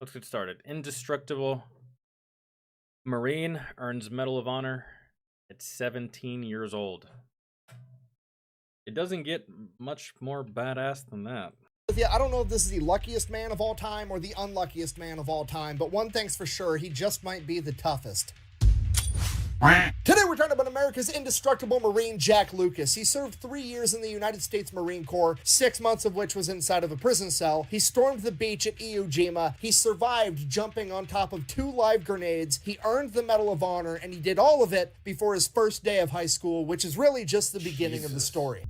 Let's get started. Indestructible Marine earns Medal of Honor at 17 years old. It doesn't get much more badass than that. Yeah, I don't know if this is the luckiest man of all time or the unluckiest man of all time, but one thing's for sure, he just might be the toughest. Today we're talking about America's indestructible Marine, Jack Lucas. He served 3 years in the United States Marine Corps, 6 months of which was inside of a prison cell. He stormed the beach at Euima. He survived jumping on top of 2 live grenades. He earned the Medal of Honor, and he did all of it before his first day of high school, which is really just the beginning of the story.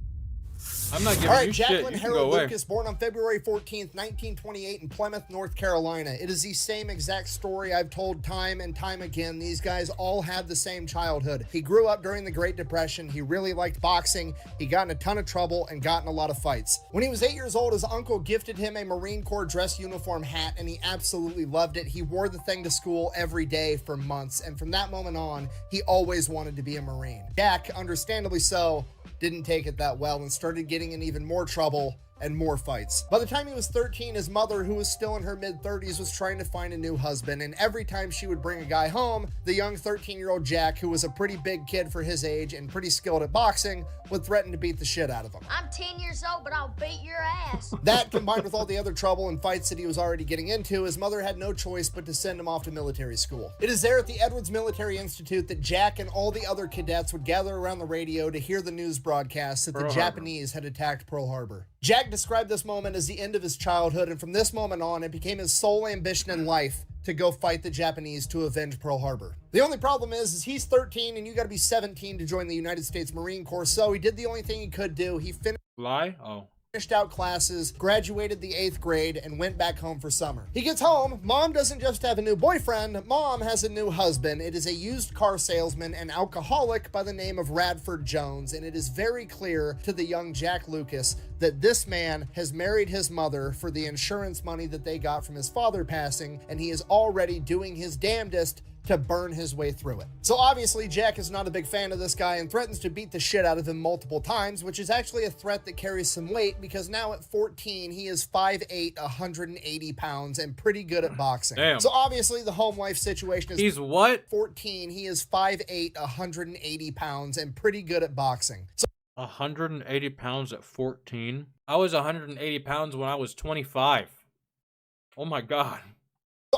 I'm not giving All right, you Jacqueline shit. You can Harold go away. Lucas, born on February 14th, 1928 in Plymouth, North Carolina. It is the same exact story I've told time and time again. These guys all had the same childhood. He grew up during the Great Depression. He really liked boxing. He got in a ton of trouble and got in a lot of fights. When he was 8 years old, his uncle gifted him a Marine Corps dress uniform hat, and he absolutely loved it. He wore the thing to school every day for months, and from that moment on, he always wanted to be a Marine. Jack, understandably so, didn't take it that well and started getting in even more trouble and more fights. By the time he was 13, his mother, who was still in her mid-30s, was trying to find a new husband, and every time she would bring a guy home, the young 13-year-old Jack, who was a pretty big kid for his age and pretty skilled at boxing, would threaten to beat the shit out of him. I'm 10 years old, but I'll beat your ass. That, combined with all the other trouble and fights that he was already getting into, his mother had no choice but to send him off to military school. It is there at the Edwards Military Institute that Jack and all the other cadets would gather around the radio to hear the news broadcasts that the Japanese had attacked Pearl Harbor. Jack described this moment as the end of his childhood, and from this moment on, it became his sole ambition in life to go fight the Japanese to avenge Pearl Harbor. The only problem is he's 13 and you gotta be 17 to join the United States Marine Corps, so he did the only thing he could do. He finished out classes, graduated the 8th grade, and went back home for summer. He gets home, mom doesn't just have a new boyfriend, mom has a new husband. It is a used car salesman and alcoholic by the name of Radford Jones, and it is very clear to the young Jack Lucas that this man has married his mother for the insurance money that they got from his father passing, and he is already doing his damnedest to burn his way through it. So obviously Jack is not a big fan of this guy and threatens to beat the shit out of him multiple times, which is actually a threat that carries some weight because now at 14 he is 5'8", 180 pounds and pretty good at boxing. Damn. So obviously the home life situation is... He's what? 14, he is 5'8", 180 pounds and pretty good at boxing. So 180 pounds at 14? I was 180 pounds when I was 25. Oh my god.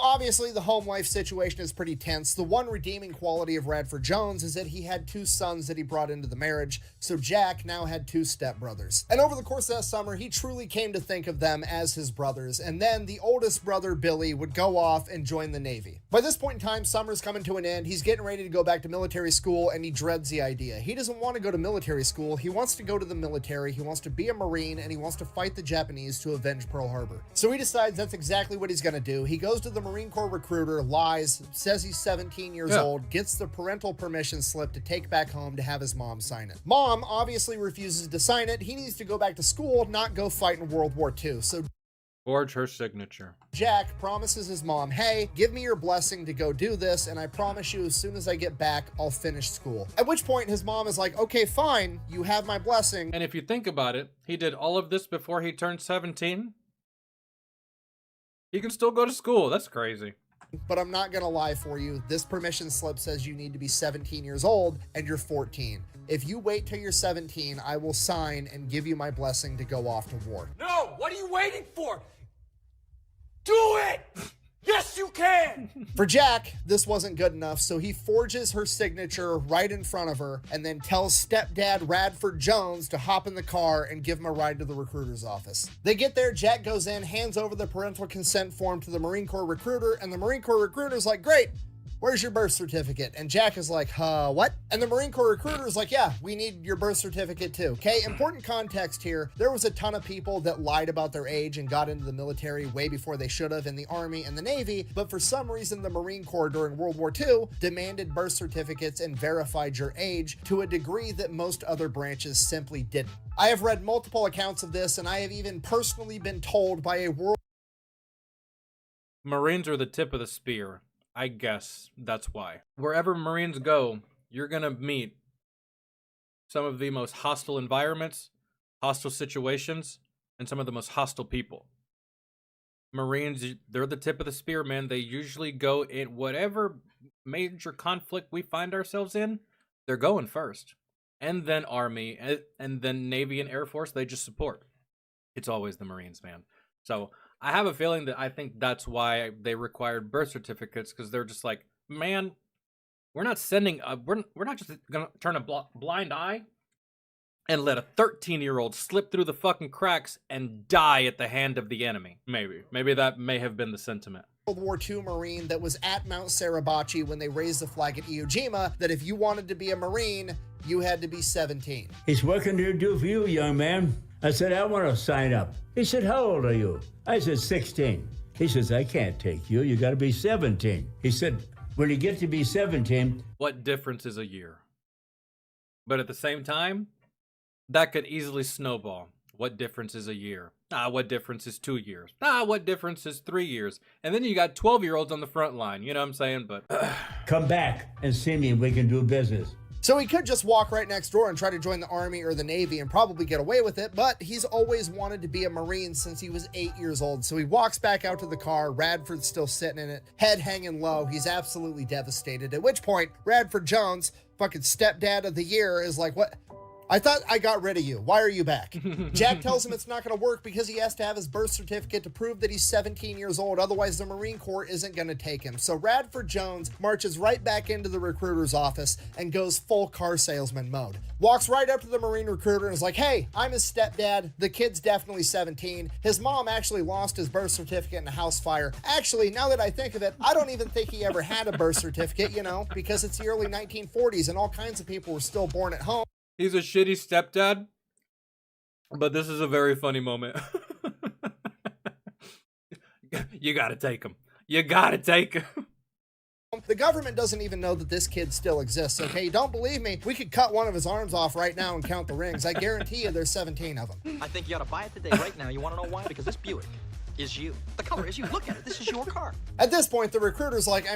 obviously, the home life situation is pretty tense. The one redeeming quality of Radford Jones is that he had 2 sons that he brought into the marriage, so Jack now had 2 stepbrothers. And over the course of that summer, he truly came to think of them as his brothers, and then the oldest brother, Billy, would go off and join the Navy. By this point in time, summer's coming to an end, he's getting ready to go back to military school, and he dreads the idea. He doesn't want to go to military school, he wants to go to the military, he wants to be a Marine, and he wants to fight the Japanese to avenge Pearl Harbor. So he decides that's exactly what he's gonna do. He goes to the Marine Corps recruiter, lies, says he's 17 years old, gets the parental permission slip to take back home to have his mom sign it. Mom obviously refuses to sign it. He needs to go back to school, not go fight in World War II. So forge her signature. Jack promises his mom, hey, give me your blessing to go do this, and I promise you as soon as I get back, I'll finish school. At which point his mom is like, okay, fine, you have my blessing. And if you think about it, he did all of this before he turned 17. He can still go to school. That's crazy. But I'm not gonna lie for you, this permission slip says you need to be 17 years old and you're 14. If you wait till you're 17, I will sign and give you my blessing to go off to war. No, what are you waiting for? Do it! Yes, you can! For Jack, this wasn't good enough, so he forges her signature right in front of her and then tells stepdad Radford Jones to hop in the car and give him a ride to the recruiter's office. They get there, Jack goes in, hands over the parental consent form to the Marine Corps recruiter, and the Marine Corps recruiter's like, great, where's your birth certificate? And Jack is like, what? And the Marine Corps recruiter is like, yeah, we need your birth certificate too. Okay, important context here. There was a ton of people that lied about their age and got into the military way before they should have in the Army and the Navy, but for some reason the Marine Corps during World War II demanded birth certificates and verified your age to a degree that most other branches simply didn't. I have read multiple accounts of this, and I have even personally been told by a world... Marines are the tip of the spear. I guess that's why. Wherever Marines go, you're gonna meet some of the most hostile environments, hostile situations, and some of the most hostile people. Marines, they're the tip of the spear, man. They usually go in whatever major conflict we find ourselves in, they're going first. And then Army, and then Navy and Air Force, they just support. It's always the Marines, man. So I have a feeling that I think that's why they required birth certificates, because they're just like, man, we're not sending, we're not just going to turn a blind eye and let a 13-year-old slip through the fucking cracks and die at the hand of the enemy. Maybe that may have been the sentiment. World War II Marine that was at Mount Suribachi when they raised the flag at Euima, that if you wanted to be a Marine, you had to be 17. He said, what can I do for you, young man? I said, I want to sign up. He said, how old are you? I said, 16. He says, I can't take you. You got to be 17. He said, when you get to be 17... What difference is a year? But at the same time, that could easily snowball. What difference is a year? What difference is 2 years? What difference is 3 years? And then you got 12-year-olds on the front line. You know what I'm saying? But come back and see me and we can do business. So he could just walk right next door and try to join the Army or the Navy and probably get away with it, but he's always wanted to be a Marine since he was 8 years old. So he walks back out to the car, Radford's still sitting in it, head hanging low. He's absolutely devastated, at which point Radford Jones, fucking stepdad of the year, is like, what? I thought I got rid of you. Why are you back? Jack tells him it's not going to work because he has to have his birth certificate to prove that he's 17 years old. Otherwise, the Marine Corps isn't going to take him. So Radford Jones marches right back into the recruiter's office and goes full car salesman mode. Walks right up to the Marine recruiter and is like, hey, I'm his stepdad. The kid's definitely 17. His mom actually lost his birth certificate in a house fire. Actually, now that I think of it, I don't even think he ever had a birth certificate, because it's the early 1940s and all kinds of people were still born at home. He's a shitty stepdad, but this is a very funny moment. You gotta take him. You gotta take him. The government doesn't even know that this kid still exists, okay? Don't believe me? We could cut one of his arms off right now and count the rings. I guarantee you there's 17 of them. I think you ought to buy it today, right now. You want to know why? Because this Buick is you. The color is you. Look at it. This is your car. At this point, the recruiter's like,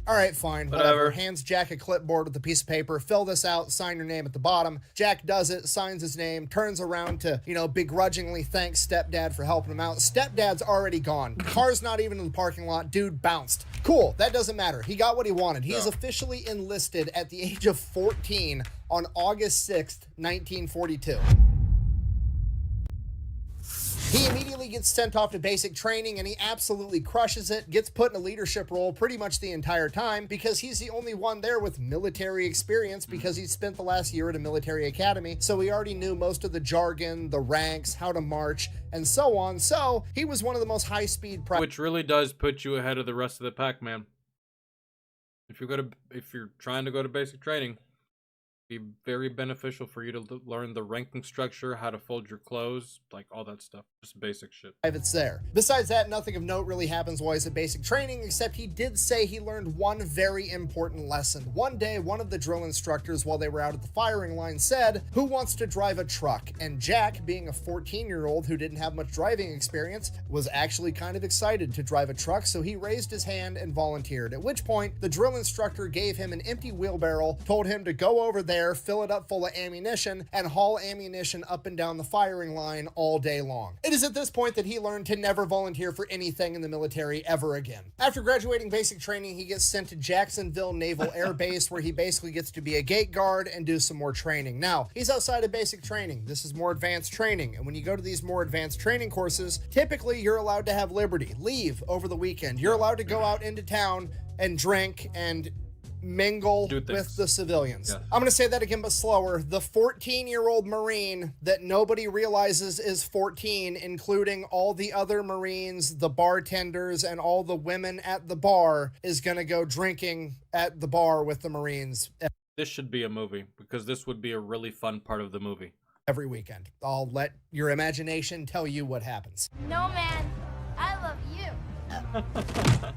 all right, fine, whatever. Hands Jack a clipboard with a piece of paper. Fill this out, sign your name at the bottom. Jack does it, signs his name, turns around to, begrudgingly thank stepdad for helping him out. Stepdad's already gone. Car's not even in the parking lot. Dude bounced. Cool, that doesn't matter. He got what he wanted. He is officially enlisted at the age of 14 on August 6th, 1942. He immediately gets sent off to basic training and he absolutely crushes it, gets put in a leadership role pretty much the entire time because he's the only one there with military experience because he spent the last year at a military academy. So he already knew most of the jargon, the ranks, how to march, and so on. So he was one of the most high-speed... Which really does put you ahead of the rest of the pack, man. If you're trying to go to basic training, be very beneficial for you to learn the ranking structure, how to fold your clothes, like all that stuff. Just basic shit. Privates there. Besides that, nothing of note really happens while he's at basic training, except he did say he learned one very important lesson. One day, one of the drill instructors, while they were out at the firing line, said, who wants to drive a truck? And Jack, being a 14-year-old who didn't have much driving experience, was actually kind of excited to drive a truck, so he raised his hand and volunteered. At which point, the drill instructor gave him an empty wheelbarrow, told him to go over there, fill it up full of ammunition, and haul ammunition up and down the firing line all day long. It is at this point that he learned to never volunteer for anything in the military ever again. After graduating basic training, he gets sent to Jacksonville Naval Air Base, where he basically gets to be a gate guard and do some more training. Now, he's outside of basic training. This is more advanced training, and when you go to these more advanced training courses, typically you're allowed to have liberty, leave over the weekend. You're allowed to go out into town and drink and mingle with the civilians. Yeah. I'm going to say that again, but slower. The 14-year-old Marine that nobody realizes is 14, including all the other Marines, the bartenders, and all the women at the bar, is going to go drinking at the bar with the Marines. This should be a movie, because this would be a really fun part of the movie. Every weekend. I'll let your imagination tell you what happens. No, man, I love you.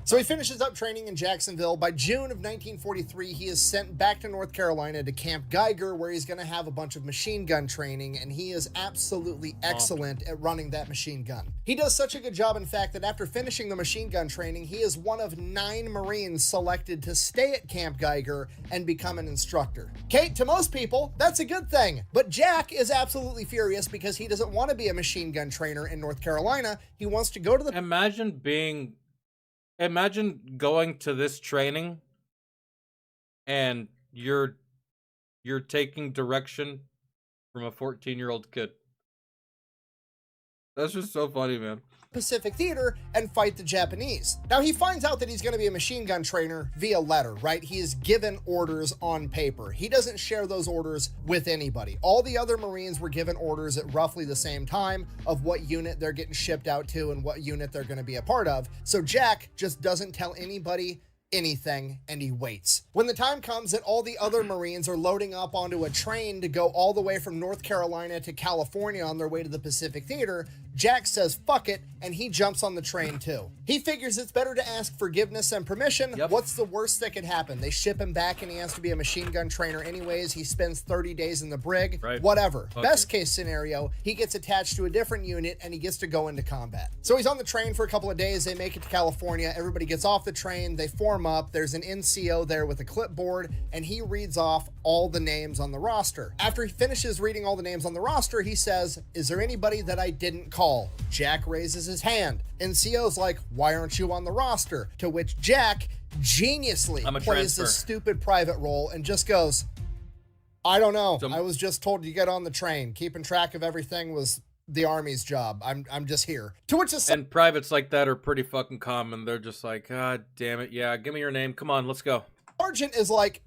So he finishes up training in Jacksonville. By June of 1943, he is sent back to North Carolina to Camp Geiger, where he's going to have a bunch of machine gun training, and he is absolutely excellent at running that machine gun. He does such a good job, in fact, that after finishing the machine gun training, he is one of 9 Marines selected to stay at Camp Geiger and become an instructor. Kate, to most people, that's a good thing, but Jack is absolutely furious because he doesn't want to be a machine gun trainer in North Carolina. He wants to go to the... Imagine going to this training and you're taking direction from a 14-year-old kid. That's just so funny, man. Pacific Theater and fight the Japanese. Now he finds out that he's going to be a machine gun trainer via letter, right? He is given orders on paper. He doesn't share those orders with anybody. All the other Marines were given orders at roughly the same time of what unit they're getting shipped out to and what unit they're going to be a part of. So Jack just doesn't tell anybody anything, and he waits. When the time comes that all the other Marines are loading up onto a train to go all the way from North Carolina to California on their way to the Pacific Theater, Jack says fuck it, and he jumps on the train too. He figures it's better to ask forgiveness and permission. Yep. What's the worst that could happen? They ship him back and he has to be a machine gun trainer anyways. He spends 30 days in the brig. Right. Whatever. Okay. Best case scenario, he gets attached to a different unit and he gets to go into combat. So he's on the train for a couple of days. They make it to California. Everybody gets off the train. They form up. There's an NCO there with a clipboard and he reads off all the names on the roster. After he finishes reading all the names on the roster, he says, "Is there anybody that I didn't call?" Jack raises his hand. NCO's like, "Why aren't you on the roster?" To which Jack geniusly plays this stupid private role and just goes, "I don't know. I was just told to get on the train. Keeping track of everything was the Army's job. I'm just here." To which and privates like that are pretty fucking common. They're just like, "God damn it, yeah, give me your name. Come on, let's go." Sergeant is like,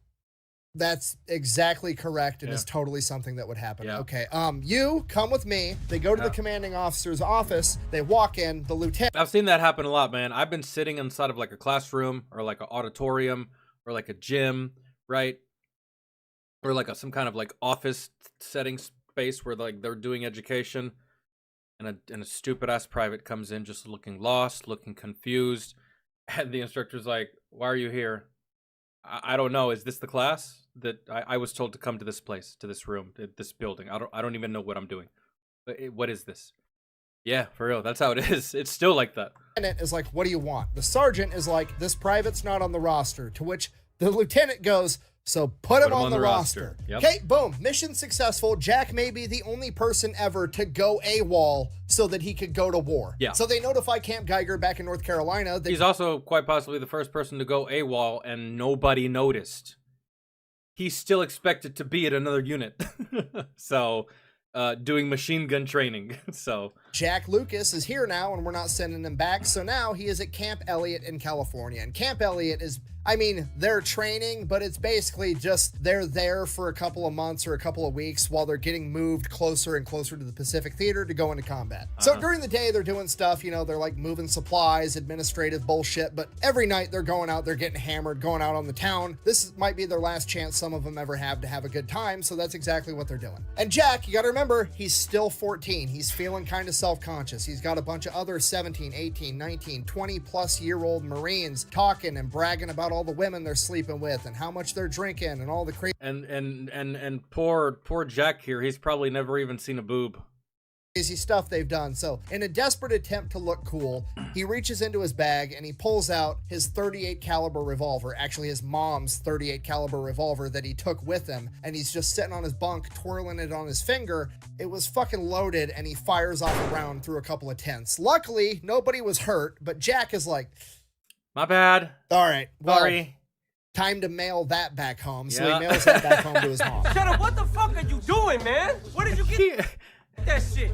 "That's exactly correct. It is totally something that would happen." Yeah. Okay, you come with me. They go to the commanding officer's office. They walk in. The lieutenant... I've seen that happen a lot, man. I've been sitting inside of like a classroom or like an auditorium or like a gym, right? Or like some kind of like office setting space where like they're doing education, and a stupid ass private comes in just looking lost, looking confused, and the instructor's like, "Why are you here?" I don't know. Is this the class that I was told to come to this place, to this room, to this building? I don't even know what I'm doing. What is this? Yeah, for real. That's how it is. It's still like that. And it is like, "What do you want?" The sergeant is like, "This private's not on the roster." To which the lieutenant goes, "So put him on the roster." Yep. Okay, boom. Mission successful. Jack may be the only person ever to go AWOL so that he could go to war. Yeah. So they notify Camp Geiger back in North Carolina. He's also quite possibly the first person to go AWOL and nobody noticed. He's still expected to be at another unit. So, doing machine gun training. So Jack Lucas is here now and we're not sending him back. So now he is at Camp Elliott in California. And Camp Elliott is, I mean, they're training, but it's basically just they're there for a couple of months or a couple of weeks while they're getting moved closer and closer to the Pacific Theater to go into combat. So during the day, they're doing stuff, you know, they're like moving supplies, administrative bullshit, but every night they're going out, they're getting hammered, going out on the town. This might be their last chance some of them ever have to have a good time, so that's exactly what they're doing. And Jack, you gotta remember, he's still 14. He's feeling kind of self-conscious. He's got a bunch of other 17, 18, 19, 20-plus-year-old Marines talking and bragging about all the women they're sleeping with and how much they're drinking and all the crazy poor Jack here, he's probably never even seen a boob. Stuff they've done. So in a desperate attempt to look cool, he reaches into his bag and he pulls out his 38 caliber revolver, actually his mom's 38 caliber revolver that he took with him, and he's just sitting on his bunk twirling it on his finger. It was fucking loaded and he fires off a round through a couple of tents. Luckily nobody was hurt, but Jack is like, "My bad. All right, well, Sorry. Time to mail that back home." So he mails that back home to his mom. Shut up, what the fuck are you doing, man? Where did you get that shit?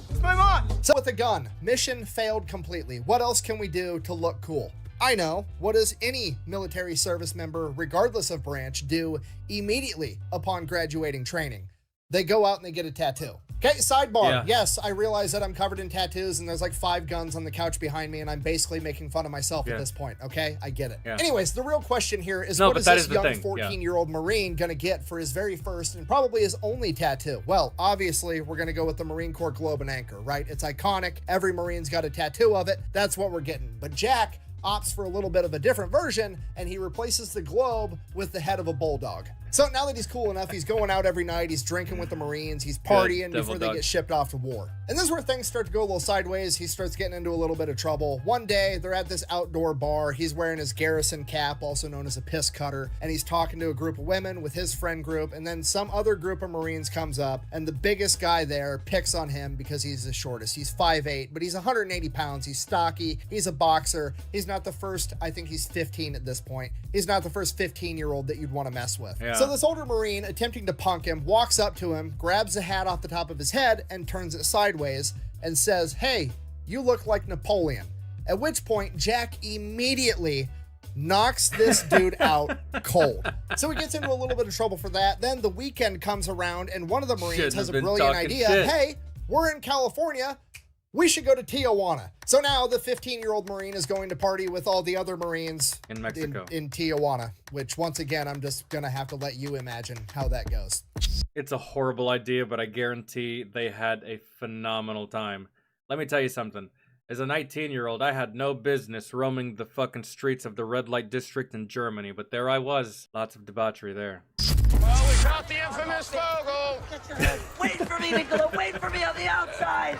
It's my mom. So with a gun, mission failed completely. What else can we do to look cool? I know. What does any military service member, regardless of branch, do immediately upon graduating training? They go out and they get a tattoo. Okay, sidebar. Yeah. Yes, I realize that I'm covered in tattoos and there's like 5 guns on the couch behind me and I'm basically making fun of myself at this point, okay? I get it. Yeah. Anyways, the real question here is, No, what but is that this is the young thing. 14-year-old Marine gonna get for his very first and probably his only tattoo? Well, obviously, we're gonna go with the Marine Corps Globe and Anchor, right? It's iconic. Every Marine's got a tattoo of it. That's what we're getting. But Jack opts for a little bit of a different version, and he replaces the globe with the head of a bulldog. So now that he's cool enough, he's going out every night, he's drinking with the Marines, he's partying before they get shipped off to war. And this is where things start to go a little sideways. He starts getting into a little bit of trouble. One day, they're at this outdoor bar. He's wearing his garrison cap, also known as a piss cutter, and he's talking to a group of women with his friend group, and then some other group of Marines comes up, and the biggest guy there picks on him because he's the shortest. He's 5'8", but he's 180 pounds. He's stocky. He's a boxer. He's not the first, I think he's 15 at this point. He's not the first 15-year-old that you'd want to mess with. Yeah. So this older Marine, attempting to punk him, walks up to him, grabs the hat off the top of his head and turns it sideways and says, "Hey, you look like Napoleon." At which point, Jack immediately knocks this dude out cold. So he gets into a little bit of trouble for that. Then the weekend comes around and one of the Marines has a brilliant idea. Shit. Hey, we're in California. We should go to Tijuana. So now the 15-year-old Marine is going to party with all the other Marines in Mexico, in Tijuana, which once again, I'm just going to have to let you imagine how that goes. It's a horrible idea, but I guarantee they had a phenomenal time. Let me tell you something. As a 19-year-old, I had no business roaming the fucking streets of the red light district in Germany, but there I was. Lots of debauchery there. Well, we caught the infamous logo. Wait for me, Nicola. Wait for me on the outside.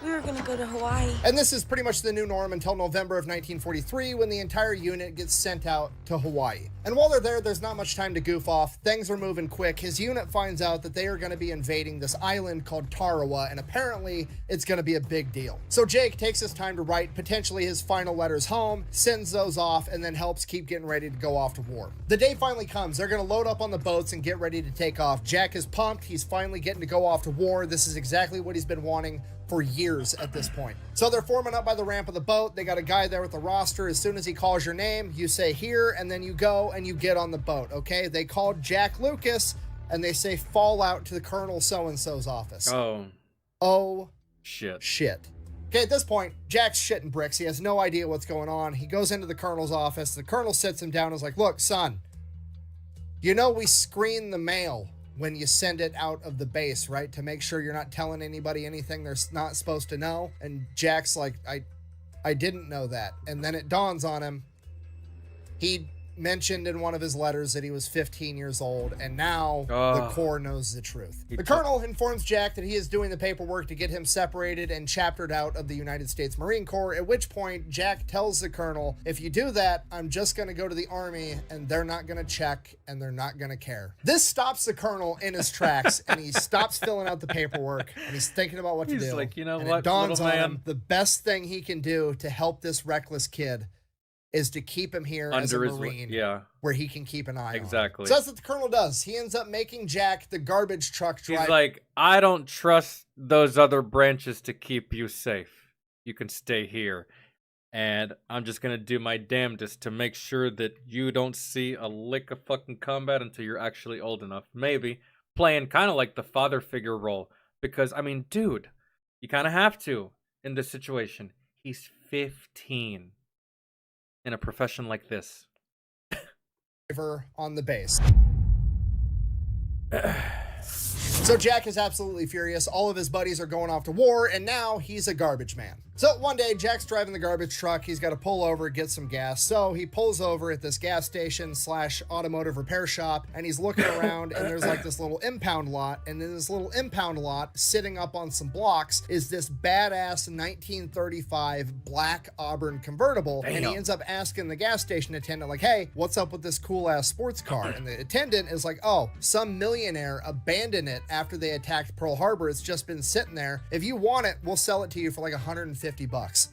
We were gonna go to Hawaii. And this is pretty much the new norm until November of 1943, when the entire unit gets sent out to Hawaii. And while they're there, there's not much time to goof off. Things are moving quick. His unit finds out that they are going to be invading this island called Tarawa, and apparently it's going to be a big deal. So Jake takes his time to write potentially his final letters home, sends those off, and then helps keep getting ready to go off to war. The day finally comes. They're going to load up on the boats and get ready to take off. Jack is pumped. He's finally getting to go off to war. This is exactly what he's been wanting for years at this point. So they're forming up by the ramp of the boat. They got a guy there with the roster. As soon as he calls your name, you say here, and then you go and you get on the boat, okay? They called Jack Lucas, and they say fall out to the Colonel so-and-so's office. Oh. Shit. Okay, at this point, Jack's shitting bricks. He has no idea what's going on. He goes into the Colonel's office. The Colonel sits him down and is like, look, son, you know we screen the mail when you send it out of the base, right? To make sure you're not telling anybody anything they're not supposed to know. And Jack's like, I didn't know that. And then it dawns on him. He mentioned in one of his letters that he was 15 years old, and now the Corps knows the truth. The Colonel informs Jack that he is doing the paperwork to get him separated and chaptered out of the United States Marine Corps, at which point Jack tells the Colonel, if you do that, I'm just going to go to the Army, and they're not going to check, and they're not going to care. This stops the Colonel in his tracks, and he stops filling out the paperwork, and he's thinking about what to do. He's like, you know and what, it dawns little on man? him, the best thing he can do to help this reckless kid is to keep him here as a Marine, where he can keep an eye on. Exactly. So that's what the Colonel does. He ends up making Jack the garbage truck driver. He's like, I don't trust those other branches to keep you safe. You can stay here. And I'm just going to do my damnedest to make sure that you don't see a lick of fucking combat until you're actually old enough. Maybe playing kind of like the father figure role. Because, I mean, dude, you kind of have to in this situation. He's 15. In a profession like this. On the base. So Jack is absolutely furious. All of his buddies are going off to war, and now he's a garbage man. So one day, Jack's driving the garbage truck. He's got to pull over, get some gas. So he pulls over at this gas station / automotive repair shop, and he's looking around, and there's like this little impound lot. And in this little impound lot, sitting up on some blocks, is this badass 1935 black Auburn convertible. Damn. And he ends up asking the gas station attendant, like, hey, what's up with this cool ass sports car? And the attendant is like, oh, some millionaire abandoned it after they attacked Pearl Harbor. It's just been sitting there. If you want it, we'll sell it to you for like $150.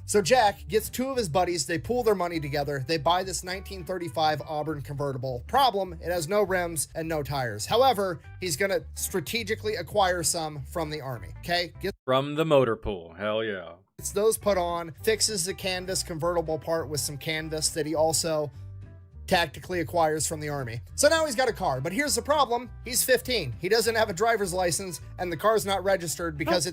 So Jack gets two of his buddies. They pool their money together. They buy this 1935 Auburn convertible. Problem, it has no rims and no tires. However, he's going to strategically acquire some from the Army. Okay? From the motor pool. Hell yeah. Gets those put on, fixes the canvas convertible part with some canvas that he also tactically acquires from the Army. So now he's got a car, but here's the problem. He's 15. He doesn't have a driver's license, and the car's not registered because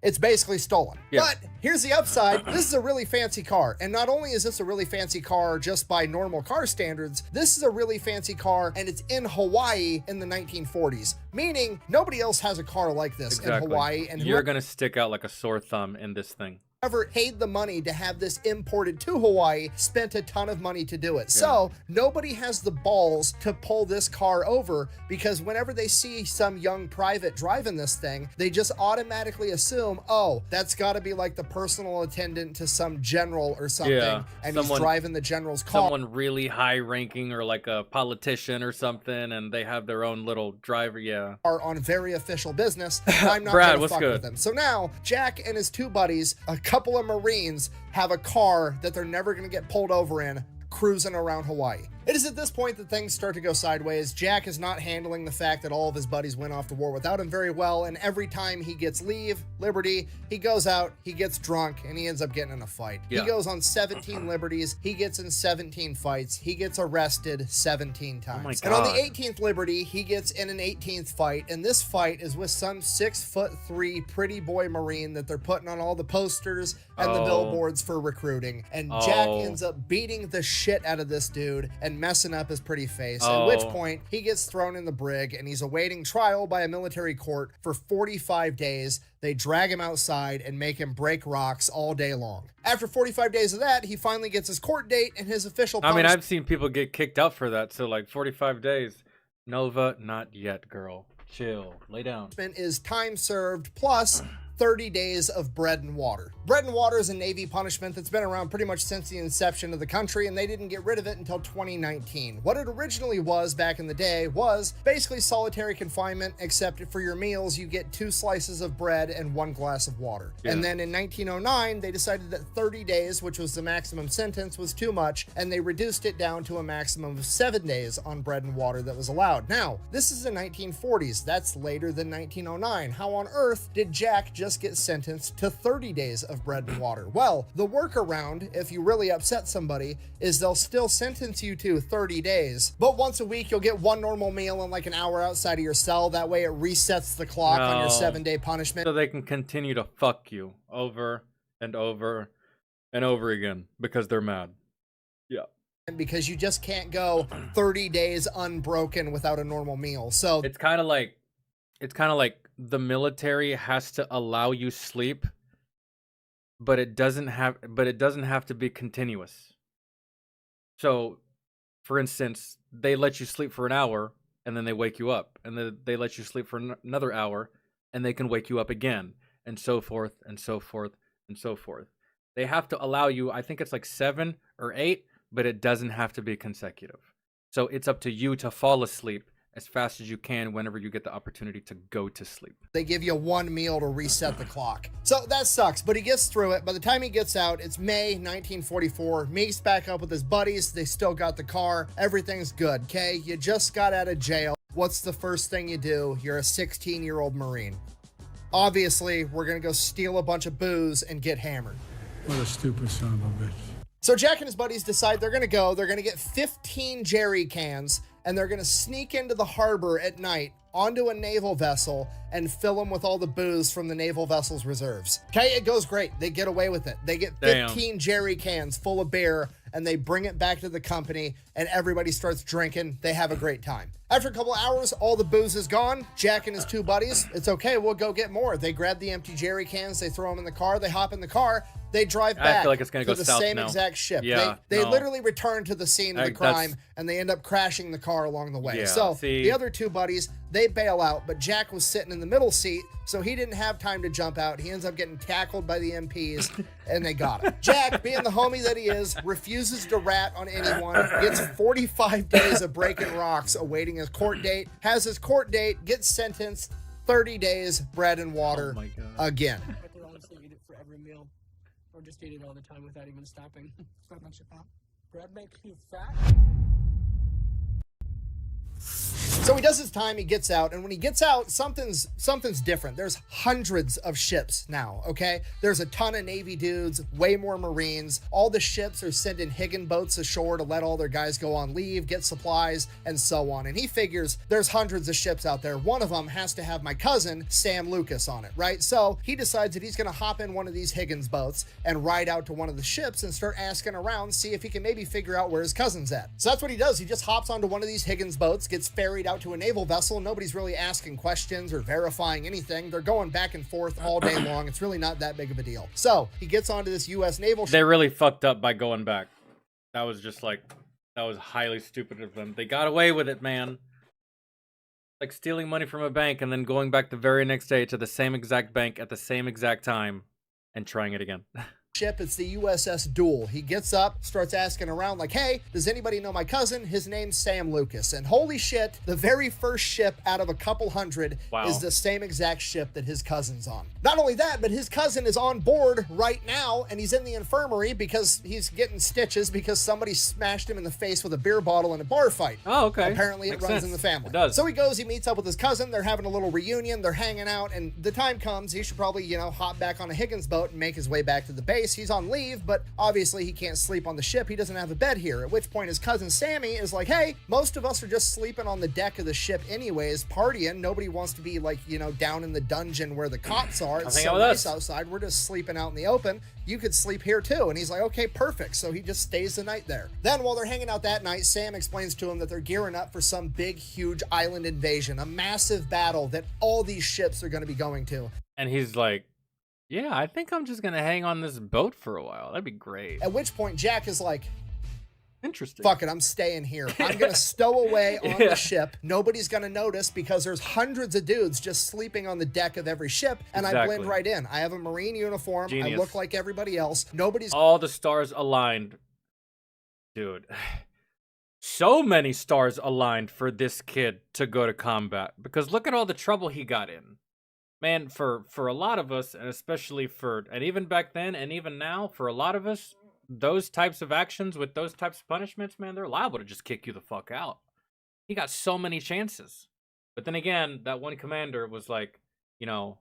it's basically stolen. Yeah. But here's the upside. This is a really fancy car. And not only is this a really fancy car just by normal car standards, this is a really fancy car, and it's in Hawaii in the 1940s. Meaning nobody else has a car like this in Hawaii. And you're going to stick out like a sore thumb in this thing. whoever paid the money to have this imported to Hawaii spent a ton of money to do it. So nobody has the balls to pull this car over, because whenever they see some young private driving this thing, they just automatically assume, oh, that's got to be like the personal attendant to some general or something, and he's driving the general's car. Someone really high ranking, or like a politician or something, and they have their own little driver. Are on very official business. I'm not Brad, gonna what's fuck good? with them. So now Jack and his two buddies, a couple of Marines, have a car that they're never gonna get pulled over in, cruising around Hawaii. It is at this point that things start to go sideways. Jack is not handling the fact that all of his buddies went off to war without him very well, and every time he gets liberty, he goes out, he gets drunk, and he ends up getting in a fight. He goes on 17 liberties, he gets in 17 fights, he gets arrested 17 times. Oh my and on the God. 18th liberty, he gets in an 18th fight, and this fight is with some 6'3" pretty boy Marine that they're putting on all the posters and the billboards for recruiting. And Jack ends up beating the shit out of this dude and messing up his pretty face, at which point he gets thrown in the brig and he's awaiting trial by a military court for 45 days. They drag him outside and make him break rocks all day long. After 45 days of that, he finally gets his court date and his official I mean, punishment I've seen people get kicked out for that, so like 45 days. Nova, not yet, girl. Chill, lay down. is time served plus 30 days of bread and water. Bread and water is a Navy punishment that's been around pretty much since the inception of the country, and they didn't get rid of it until 2019. What it originally was back in the day was basically solitary confinement, except for your meals, you get 2 slices of bread and 1 glass of water. And then in 1909, they decided that 30 days, which was the maximum sentence, was too much, and they reduced it down to a maximum of 7 days on bread and water that was allowed. Now, this is the 1940s. That's later than 1909. How on earth did Jack just get sentenced to 30 days of bread and water? Well, the workaround, if you really upset somebody, is they'll still sentence you to 30 days, but once a week you'll get 1 normal meal and like an hour outside of your cell. That way it resets the clock on your 7-day punishment. So they can continue to fuck you over and over and over again because they're mad. Yeah. Because you just can't go 30 days unbroken without a normal meal. So It's kind of like the military has to allow you sleep, but it doesn't have to be continuous. So, for instance, they let you sleep for an hour and then they wake you up, and then they let you sleep for another hour and they can wake you up again, and so forth and so forth and so forth. They have to allow you, I think it's like 7 or 8, but it doesn't have to be consecutive. So it's up to you to fall asleep as fast as you can whenever you get the opportunity to go to sleep. they give you 1 meal to reset the clock. So that sucks, but he gets through it. By the time he gets out, it's May 1944. Meeks back up with his buddies. They still got the car. Everything's good, okay? You just got out of jail. What's the first thing you do? You're a 16-year-old Marine. Obviously, we're gonna go steal a bunch of booze and get hammered. What a stupid son of a bitch. So Jack and his buddies decide they're gonna get 15 jerry cans, and they're gonna sneak into the harbor at night onto a naval vessel and fill them with all the booze from the naval vessel's reserves. Okay, it goes great. They get away with it. They get 15 jerry cans full of beer, and they bring it back to the company, and everybody starts drinking. They have a great time. After a couple hours, all the booze is gone. Jack and his 2 buddies, it's okay, we'll go get more. They grab the empty jerry cans, they throw them in the car, they hop in the car, they drive back I feel like it's gonna to go the south same now. exact ship. Yeah, they no. literally return to the scene of the crime, and they end up crashing the car along the way. Yeah, So see? the other 2 buddies, they bail out, but Jack was sitting in the middle seat, so he didn't have time to jump out. He ends up getting tackled by the MPs, and they got him. Jack, being the homie that he is, refuses to rat on anyone, gets 45 days of breaking rocks awaiting his court date, has his court date, gets sentenced, 30 days, bread and water, Oh my God. again. I could honestly eat it for every meal, or just eat it all the time without even stopping. Bread makes you fat. Bread makes you fat? So he does his time, he gets out, and when he gets out, something's different. There's hundreds of ships now, okay? There's a ton of Navy dudes, way more Marines. All the ships are sending Higgins boats ashore to let all their guys go on leave, get supplies, and so on. And he figures there's hundreds of ships out there. One of them has to have my cousin, Sam Lucas, on it, right? So he decides that he's gonna hop in one of these Higgins boats and ride out to one of the ships and start asking around, see if he can maybe figure out where his cousin's at. So that's what he does. He just hops onto one of these Higgins boats, gets ferried out to a naval vessel. Nobody's really asking questions or verifying anything. They're going back and forth all day long. It's really not that big of a deal. So he gets onto this U.S. naval ship. They really fucked up by going back. That was just like, that was highly stupid of them. They got away with it, man. Like stealing money from a bank and then going back the very next day to the same exact bank at the same exact time and trying it again. Ship. It's the USS Duel. He gets up, starts asking around like, hey, does anybody know my cousin? His name's Sam Lucas. And holy shit, the very first ship out of a couple hundred is the same exact ship that his cousin's on. Not only that, but his cousin is on board right now, and he's in the infirmary because he's getting stitches because somebody smashed him in the face with a beer bottle in a bar fight. Oh, okay. Apparently Makes it runs sense. in the family. It does. So he goes, he meets up with his cousin, they're having a little reunion, they're hanging out, and the time comes, he should probably, you know, hop back on a Higgins boat and make his way back to the base. He's on leave, but obviously he can't sleep on the ship. He doesn't have a bed here, at which point his cousin Sammy is like, hey, most of us are just sleeping on the deck of the ship anyways, partying. Nobody wants to be like, you know, down in the dungeon where the cots are. It's so nice outside. We're just sleeping out in the open. You could sleep here too. And he's like, okay, perfect. So he just stays the night there. Then while they're hanging out that night, Sam explains to him that they're gearing up for some big, huge island invasion, a massive battle that all these ships are going to be going to. And he's like, yeah, I think I'm just going to hang on this boat for a while. That'd be great. At which point Jack is like, interesting. Fuck it, I'm staying here. I'm going to stow away on the ship. Nobody's going to notice because there's hundreds of dudes just sleeping on the deck of every ship, and I blend right in. I have a Marine uniform. Genius. I look like everybody else. Nobody's... All the stars aligned. Dude. So many stars aligned for this kid to go to combat. Because look at all the trouble he got in. Man, for a lot of us, and especially and even back then, and even now, for a lot of us, those types of actions with those types of punishments, man, they're liable to just kick you the fuck out. He got so many chances. But then again, that one commander was like, you know,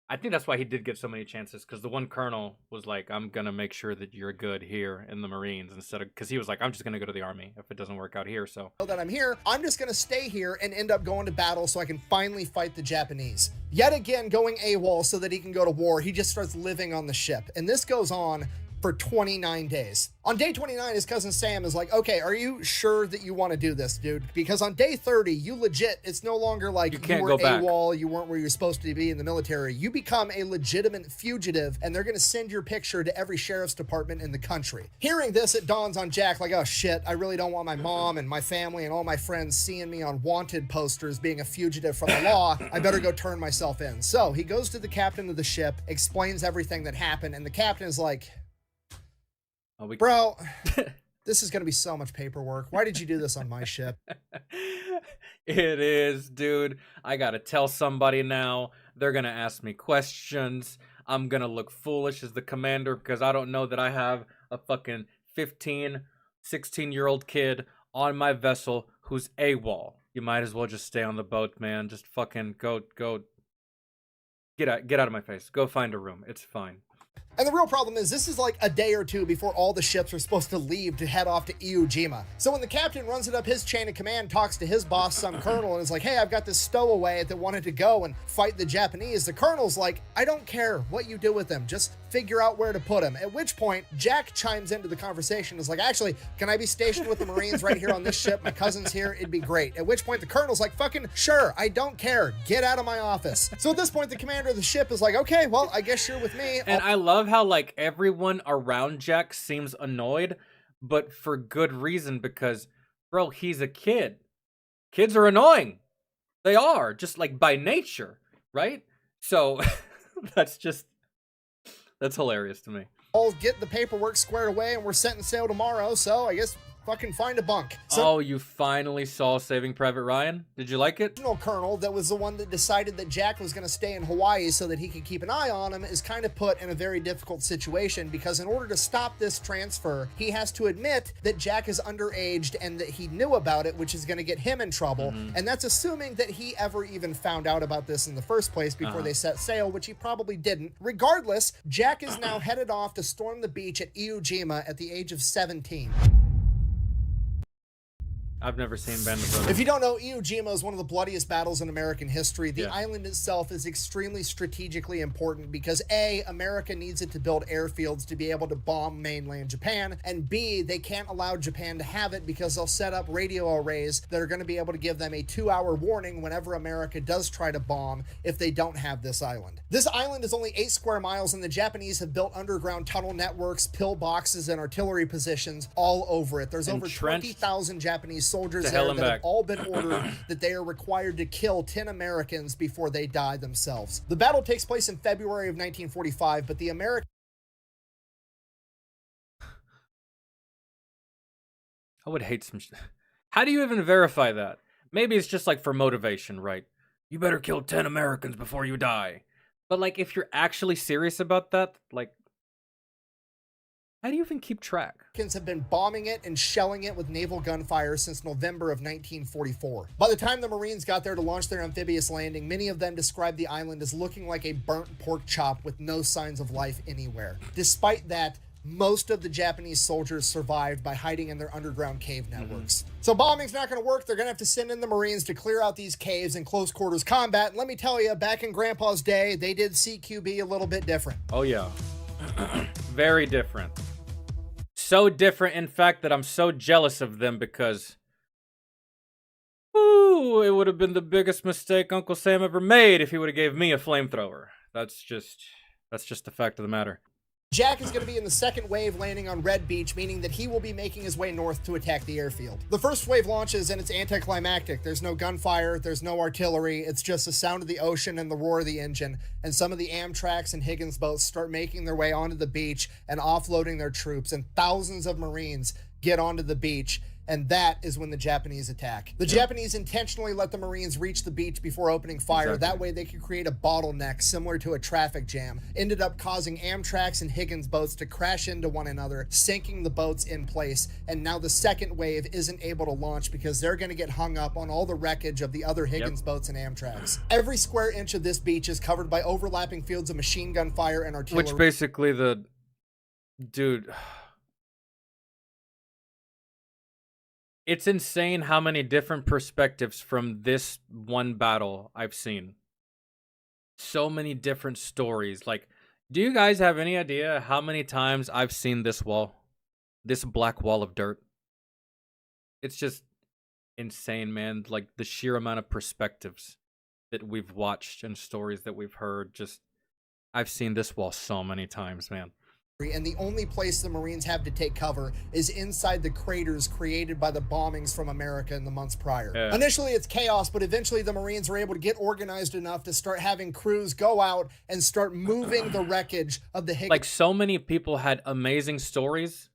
I think that's why he did get so many chances, because the one colonel was like, I'm going to make sure that you're good here in the Marines, instead of, because he was like, I'm just going to go to the Army if it doesn't work out here, so. That I'm here, I'm just going to stay here and end up going to battle so I can finally fight the Japanese. Yet again, going AWOL so that he can go to war, he just starts living on the ship. And this goes on for 29 days. On day 29, his cousin Sam is like, okay, are you sure that you want to do this, dude? Because on day 30, you legit, it's no longer like you were AWOL, you weren't where you're supposed to be in the military. You become a legitimate fugitive, and they're going to send your picture to every sheriff's department in the country. Hearing this, it dawns on Jack like, oh shit, I really don't want my mom and my family and all my friends seeing me on wanted posters being a fugitive from the law. I better go turn myself in. So he goes to the captain of the ship, explains everything that happened, and the captain is like, bro, this is going to be so much paperwork. Why did you do this on my ship? It is, dude. I got to tell somebody now. They're going to ask me questions. I'm going to look foolish as the commander because I don't know that I have a fucking 15, 16-year-old kid on my vessel who's AWOL. You might as well just stay on the boat, man. Just fucking go. Get out of my face. Go find a room. It's fine. And the real problem is this is like a day or two before all the ships are supposed to leave to head off to Euima. So when the captain runs it up his chain of command, talks to his boss, some colonel, and is like, hey, I've got this stowaway that wanted to go and fight the Japanese. The colonel's like, I don't care what you do with him. Just figure out where to put him. At which point, Jack chimes into the conversation and is like, actually, can I be stationed with the Marines right here on this ship? My cousin's here. It'd be great. At which point, the colonel's like, fucking sure, I don't care. Get out of my office. So at this point, the commander of the ship is like, okay, well, I guess you're with me. And I love how, like, everyone around Jack seems annoyed, but for good reason, because, bro, he's a kid. Kids are annoying. They are, just like by nature, right? So that's hilarious to me. I'll get the paperwork squared away and we're setting sail tomorrow, so I guess fucking find a bunk. So, oh, you finally saw Saving Private Ryan? Did you like it? The colonel that was the one that decided that Jack was going to stay in Hawaii so that he could keep an eye on him is kind of put in a very difficult situation because in order to stop this transfer, he has to admit that Jack is underaged and that he knew about it, which is going to get him in trouble. And that's assuming that he ever even found out about this in the first place before they set sail, which he probably didn't. Regardless, Jack is now headed off to storm the beach at Euima at the age of 17. I've never seen Band of Brothers. If you don't know, Iwo Jima is one of the bloodiest battles in American history. The Yeah. island itself is extremely strategically important because A, America needs it to build airfields to be able to bomb mainland Japan, and B, they can't allow Japan to have it because they'll set up radio arrays that are going to be able to give them a 2-hour warning whenever America does try to bomb if they don't have this island. This island is only 8 square miles, and the Japanese have built underground tunnel networks, pillboxes, and artillery positions all over it. There's over Entrenched 20,000 Japanese soldiers to there hell that and have back. all been ordered that they are required to kill 10 Americans before they die themselves. The battle takes place in February of 1945, but the American I would hate some. How do you even verify that? Maybe it's just like for motivation, right? You better kill 10 Americans before you die. But like, if you're actually serious about that, like, how do you even keep track? Americans have been bombing it and shelling it with naval gunfire since November of 1944. By the time the Marines got there to launch their amphibious landing, many of them described the island as looking like a burnt pork chop with no signs of life anywhere. Despite that, most of the Japanese soldiers survived by hiding in their underground cave networks. So bombing's not going to work. They're going to have to send in the Marines to clear out these caves in close quarters combat. And let me tell you, back in Grandpa's day, they did CQB a little bit different. Oh yeah. Very different. So different, in fact, that I'm so jealous of them because, ooh, it would have been the biggest mistake Uncle Sam ever made if he would have gave me a flamethrower. That's just the fact of the matter. Jack is going to be in the second wave landing on Red Beach, meaning that he will be making his way north to attack the airfield. The first wave launches and it's anticlimactic. There's no gunfire, there's no artillery, it's just the sound of the ocean and the roar of the engine. And some of the Amtraks and Higgins boats start making their way onto the beach and offloading their troops, and thousands of Marines get onto the beach. And that is when the Japanese attack. The Japanese intentionally let the Marines reach the beach before opening fire. Exactly. That way they could create a bottleneck similar to a traffic jam. Ended up causing Amtraks and Higgins boats to crash into one another, sinking the boats in place. And now the second wave isn't able to launch because they're going to get hung up on all the wreckage of the other Higgins boats and Amtraks. Every square inch of this beach is covered by overlapping fields of machine gun fire and artillery. Which basically dude. It's insane how many different perspectives from this one battle I've seen. So many different stories. Like, do you guys have any idea how many times I've seen this wall? This black wall of dirt? It's just insane, man. Like, the sheer amount of perspectives that we've watched and stories that we've heard. Just, I've seen this wall so many times, man. And the only place the Marines have to take cover is inside the craters created by the bombings from America in the months prior. Yeah. Initially, it's chaos, but eventually the Marines were able to get organized enough to start having crews go out and start moving the wreckage of the Higgins. Like, so many people had amazing stories,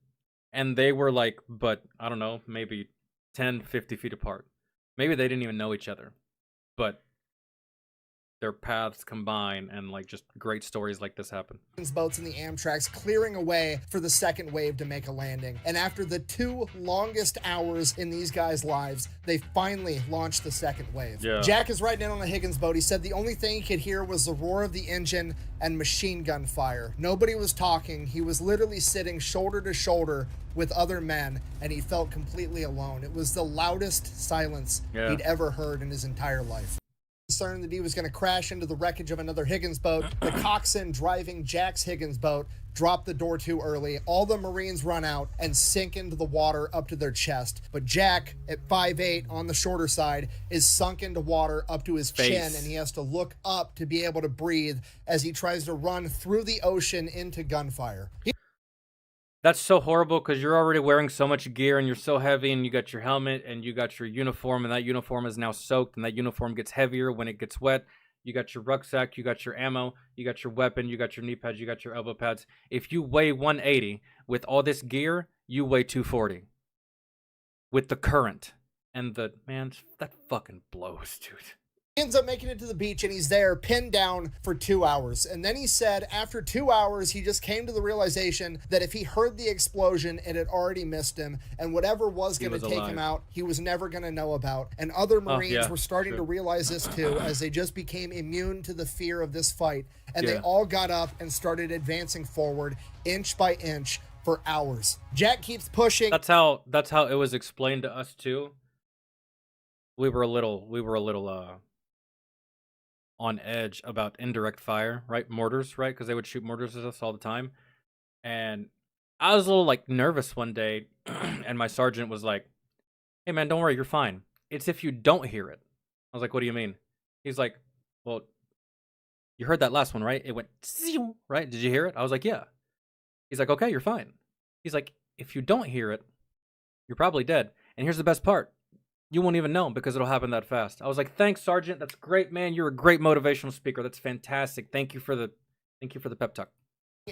and they were like, but, I don't know, maybe 10, 50 feet apart. Maybe they didn't even know each other. But their paths combine, and like just great stories like this happen. Boats and the Amtraks clearing a way for the second wave to make a landing. And after the 2 longest hours in these guys' lives, they finally launched the second wave. Yeah. Jack is riding in on a Higgins boat. He said the only thing he could hear was the roar of the engine and machine gun fire. Nobody was talking. He was literally sitting shoulder to shoulder with other men, and he felt completely alone. It was the loudest silence he'd ever heard in his entire life. Concerned that he was going to crash into the wreckage of another Higgins boat, the coxswain driving Jack's Higgins boat dropped the door too early. All the Marines run out and sink into the water up to their chest. But Jack, at 5'8", on the shorter side, is sunk into water up to his chin, and he has to look up to be able to breathe as he tries to run through the ocean into gunfire. That's so horrible because you're already wearing so much gear and you're so heavy, and you got your helmet and you got your uniform, and that uniform is now soaked, and that uniform gets heavier when it gets wet. You got your rucksack, you got your ammo, you got your weapon, you got your knee pads, you got your elbow pads. If you weigh 180 with all this gear, you weigh 240 with the current. And man, that fucking blows, dude. He ends up making it to the beach, and he's there pinned down for 2 hours. And then he said after 2 hours, he just came to the realization that if he heard the explosion, it had already missed him. And whatever was going to take him out, he was never going to know about. And other Marines were starting to realize this too, as they just became immune to the fear of this fight. And they all got up and started advancing forward, inch by inch, for hours. Jack keeps pushing. That's how it was explained to us too. we were a little on edge about indirect fire, right? Mortars, right? Because they would shoot mortars at us all the time. And I was a little like nervous one day, and my sergeant was like, "Hey man, don't worry, you're fine. It's if you don't hear it." I was like, "What do you mean?" He's like, "Well, you heard that last one, right? It went zing, right? Did you hear it?" I was like, "Yeah." He's like, "Okay, you're fine." He's like, "If you don't hear it, you're probably dead. And here's the best part. You won't even know because it'll happen that fast." I was like, "Thanks, Sergeant. That's great, man. You're a great motivational speaker. That's fantastic. Thank you for the pep talk."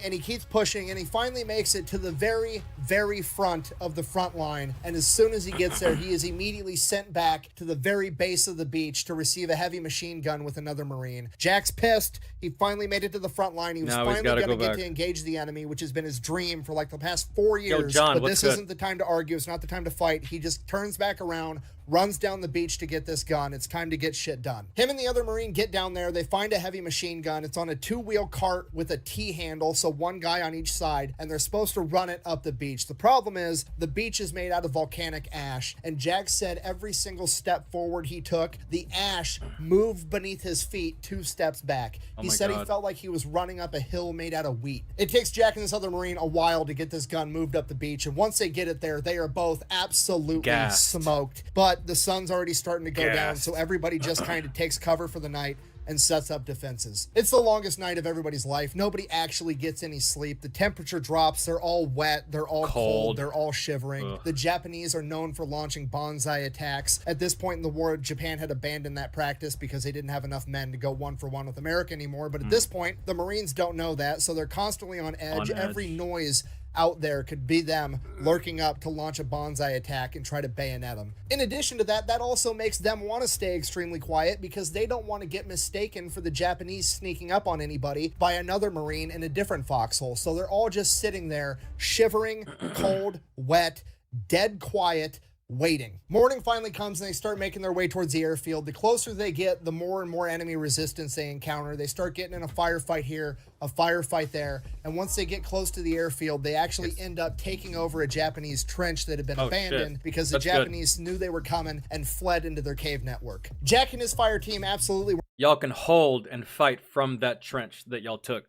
And he keeps pushing, and he finally makes it to the very, very front of the front line. And as soon as he gets there, he is immediately sent back to the very base of the beach to receive a heavy machine gun with another Marine. Jack's pissed. He finally made it to the front line. He was finally going to get to engage the enemy, which has been his dream for like the past 4 years. Yo, John, but this isn't the time to argue. It's not the time to fight. He just turns back around, runs down the beach to get this gun. It's time to get shit done. Him and the other Marine get down there. They find a heavy machine gun. It's on a 2-wheel cart with a T-handle, so one guy on each side, and they're supposed to run it up the beach. The problem is the beach is made out of volcanic ash, and Jack said every single step forward he took, the ash moved beneath his feet 2 steps back. He said he felt like he was running up a hill made out of wheat. It takes Jack and this other Marine a while to get this gun moved up the beach, and once they get it there, they are both absolutely smoked. But the sun's already starting to go down, so everybody just kind of takes cover for the night and sets up defenses. It's the longest night of everybody's life. Nobody actually gets any sleep. The temperature drops. They're all wet. They're all cold. They're all shivering. Ugh. The Japanese are known for launching bonsai attacks. At this point in the war, Japan had abandoned that practice because they didn't have enough men to go 1-for-1 with America anymore. But at this point, the Marines don't know that, so they're constantly on edge. Every noise out there could be them lurking up to launch a bonsai attack and try to bayonet them. In addition to that, that also makes them want to stay extremely quiet because they don't want to get mistaken for the Japanese sneaking up on anybody by another Marine in a different foxhole. So they're all just sitting there, shivering, cold, wet, dead quiet, waiting. Morning finally comes and they start making their way towards the airfield. The closer they get, the more and more enemy resistance they encounter. They start getting in a firefight here, a firefight there, and once they get close to the airfield, they actually end up taking over a Japanese trench that had been abandoned because the Japanese knew they were coming and fled into their cave network. Jack and his fire team absolutely... Y'all can hold and fight from that trench that y'all took.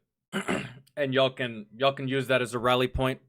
And y'all can use that as a rally point,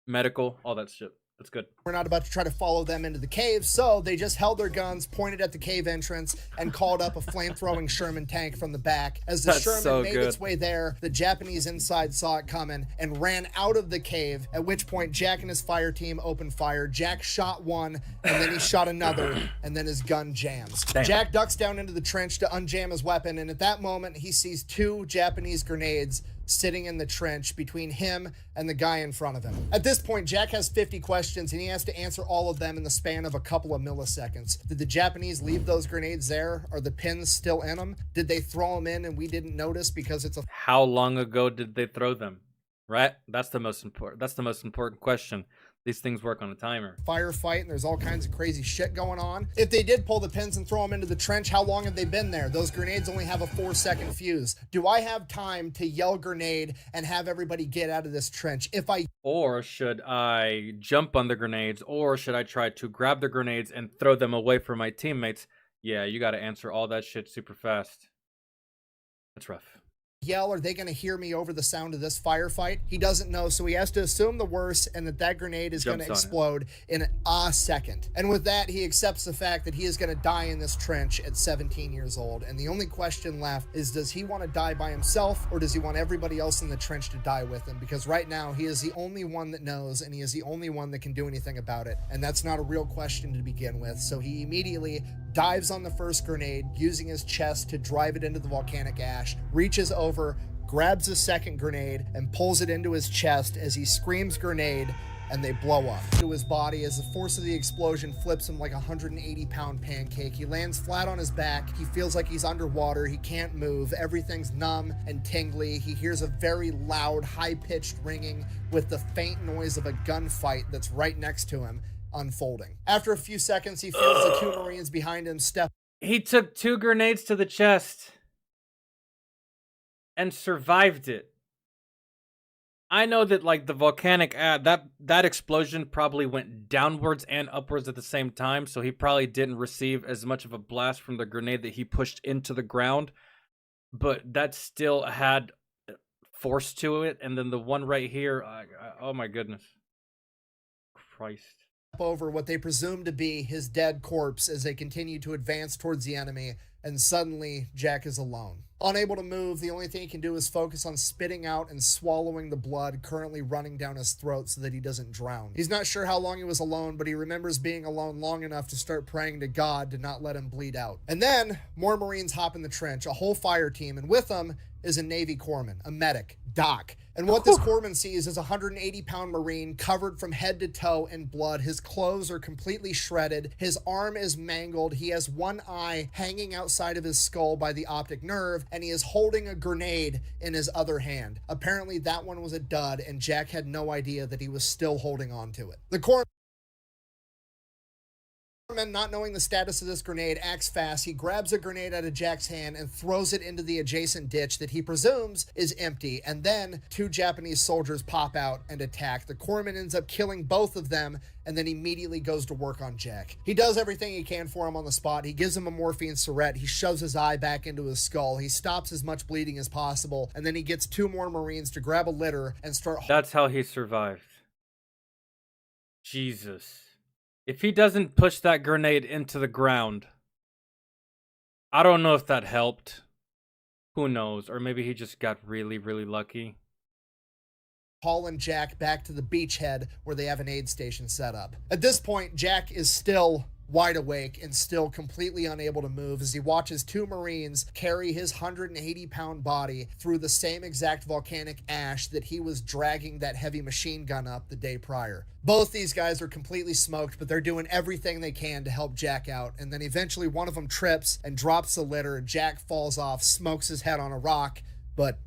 medical, all that shit. That's good. We're not about to try to follow them into the cave, so they just held their guns, pointed at the cave entrance, and called up a flame-throwing Sherman tank from the back. As the Sherman made its way there, the Japanese inside saw it coming and ran out of the cave, at which point Jack and his fire team opened fire. Jack shot one, and then he shot another, and then his gun jams. Damn. Jack ducks down into the trench to unjam his weapon, and at that moment, he sees 2 Japanese grenades sitting in the trench between him and the guy in front of him. At this point, Jack has 50 questions and he has to answer all of them in the span of a couple of milliseconds. Did the Japanese leave those grenades there? Are the pins still in them? Did they throw them in and we didn't notice because it's a... How long ago did they throw them? Right? That's the most important question. These things work on a timer. Firefight, and there's all kinds of crazy shit going on. If they did pull the pins and throw them into the trench, how long have they been there? Those grenades only have a 4-second fuse. Do I have time to yell grenade and have everybody get out of this trench? Or should I jump on the grenades, or should I try to grab the grenades and throw them away from my teammates? Yeah, you got to answer all that shit super fast. That's rough. Yell, are they going to hear me over the sound of this firefight? He doesn't know, so he has to assume the worst and that grenade is going to explode in a second. And with that, he accepts the fact that he is going to die in this trench at 17 years old. And the only question left is, does he want to die by himself, or does he want everybody else in the trench to die with him? Because right now, he is the only one that knows, and he is the only one that can do anything about it. And that's not a real question to begin with. So he immediately dives on the first grenade, using his chest to drive it into the volcanic ash, reaches over, grabs the second grenade, and pulls it into his chest as he screams grenade, and they blow up to his body as the force of the explosion flips him like a 180-pound pancake. He lands flat on his back. He feels like he's underwater. He can't move. Everything's numb and tingly. He hears a very loud, high-pitched ringing with the faint noise of a gunfight that's right next to him unfolding. After a few seconds, he feels the 2 Marines behind him step. He took 2 grenades to the chest and survived it. I know that like the volcanic that explosion probably went downwards and upwards at the same time, so he probably didn't receive as much of a blast from the grenade that he pushed into the ground, but that still had force to it. And then the one right here, oh my goodness, Christ. Over what they presume to be his dead corpse as they continue to advance towards the enemy, and suddenly Jack is alone. Unable to move, the only thing he can do is focus on spitting out and swallowing the blood currently running down his throat so that he doesn't drown. He's not sure how long he was alone, but he remembers being alone long enough to start praying to God to not let him bleed out. And then more Marines hop in the trench, a whole fire team, and with them is a Navy corpsman, a medic, Doc. And what this corpsman sees is a 180-pound Marine covered from head to toe in blood. His clothes are completely shredded. His arm is mangled. He has one eye hanging outside of his skull by the optic nerve, and he is holding a grenade in his other hand. Apparently that one was a dud, and Jack had no idea that he was still holding on to it. The corpsman, not knowing the status of this grenade, acts fast. He grabs a grenade out of Jack's hand and throws it into the adjacent ditch that he presumes is empty, and then 2 Japanese soldiers pop out and attack. The corpsman ends up killing both of them and then immediately goes to work on Jack. He does everything he can for him on the spot. He gives him a morphine syringe. He shoves his eye back into his skull. He stops as much bleeding as possible, and then he gets 2 more Marines to grab a litter and start... That's how he survived. Jesus. If he doesn't push that grenade into the ground, I don't know if that helped. Who knows? Or maybe he just got really, really lucky. Hauling Jack back to the beachhead where they have an aid station set up. At this point, Jack is still wide awake and still completely unable to move as he watches 2 Marines carry his 180-pound body through the same exact volcanic ash that he was dragging that heavy machine gun up the day prior. Both these guys are completely smoked, but they're doing everything they can to help Jack out, and then eventually one of them trips and drops the litter. Jack falls off, smokes his head on a rock, but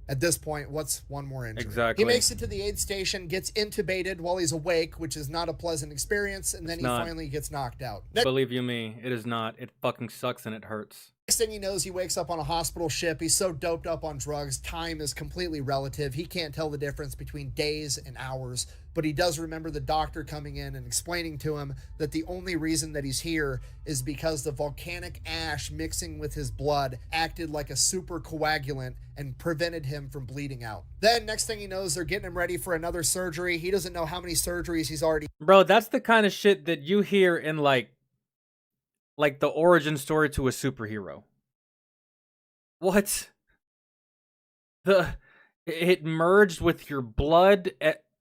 at this point, what's one more injury? Exactly. He makes it to the aid station, gets intubated while he's awake, which is not a pleasant experience, and then he finally gets knocked out. Believe you me, it is not. It fucking sucks and it hurts. Next thing he knows, he wakes up on a hospital ship. He's so doped up on drugs, time is completely relative. He can't tell the difference between days and hours, but he does remember the doctor coming in and explaining to him that the only reason that he's here is because the volcanic ash mixing with his blood acted like a super coagulant and prevented him from bleeding out. Then next thing he knows, they're getting him ready for another surgery. He doesn't know how many surgeries he's already... Bro, that's the kind of shit that you hear in like the origin story to a superhero. What? It merged with your blood,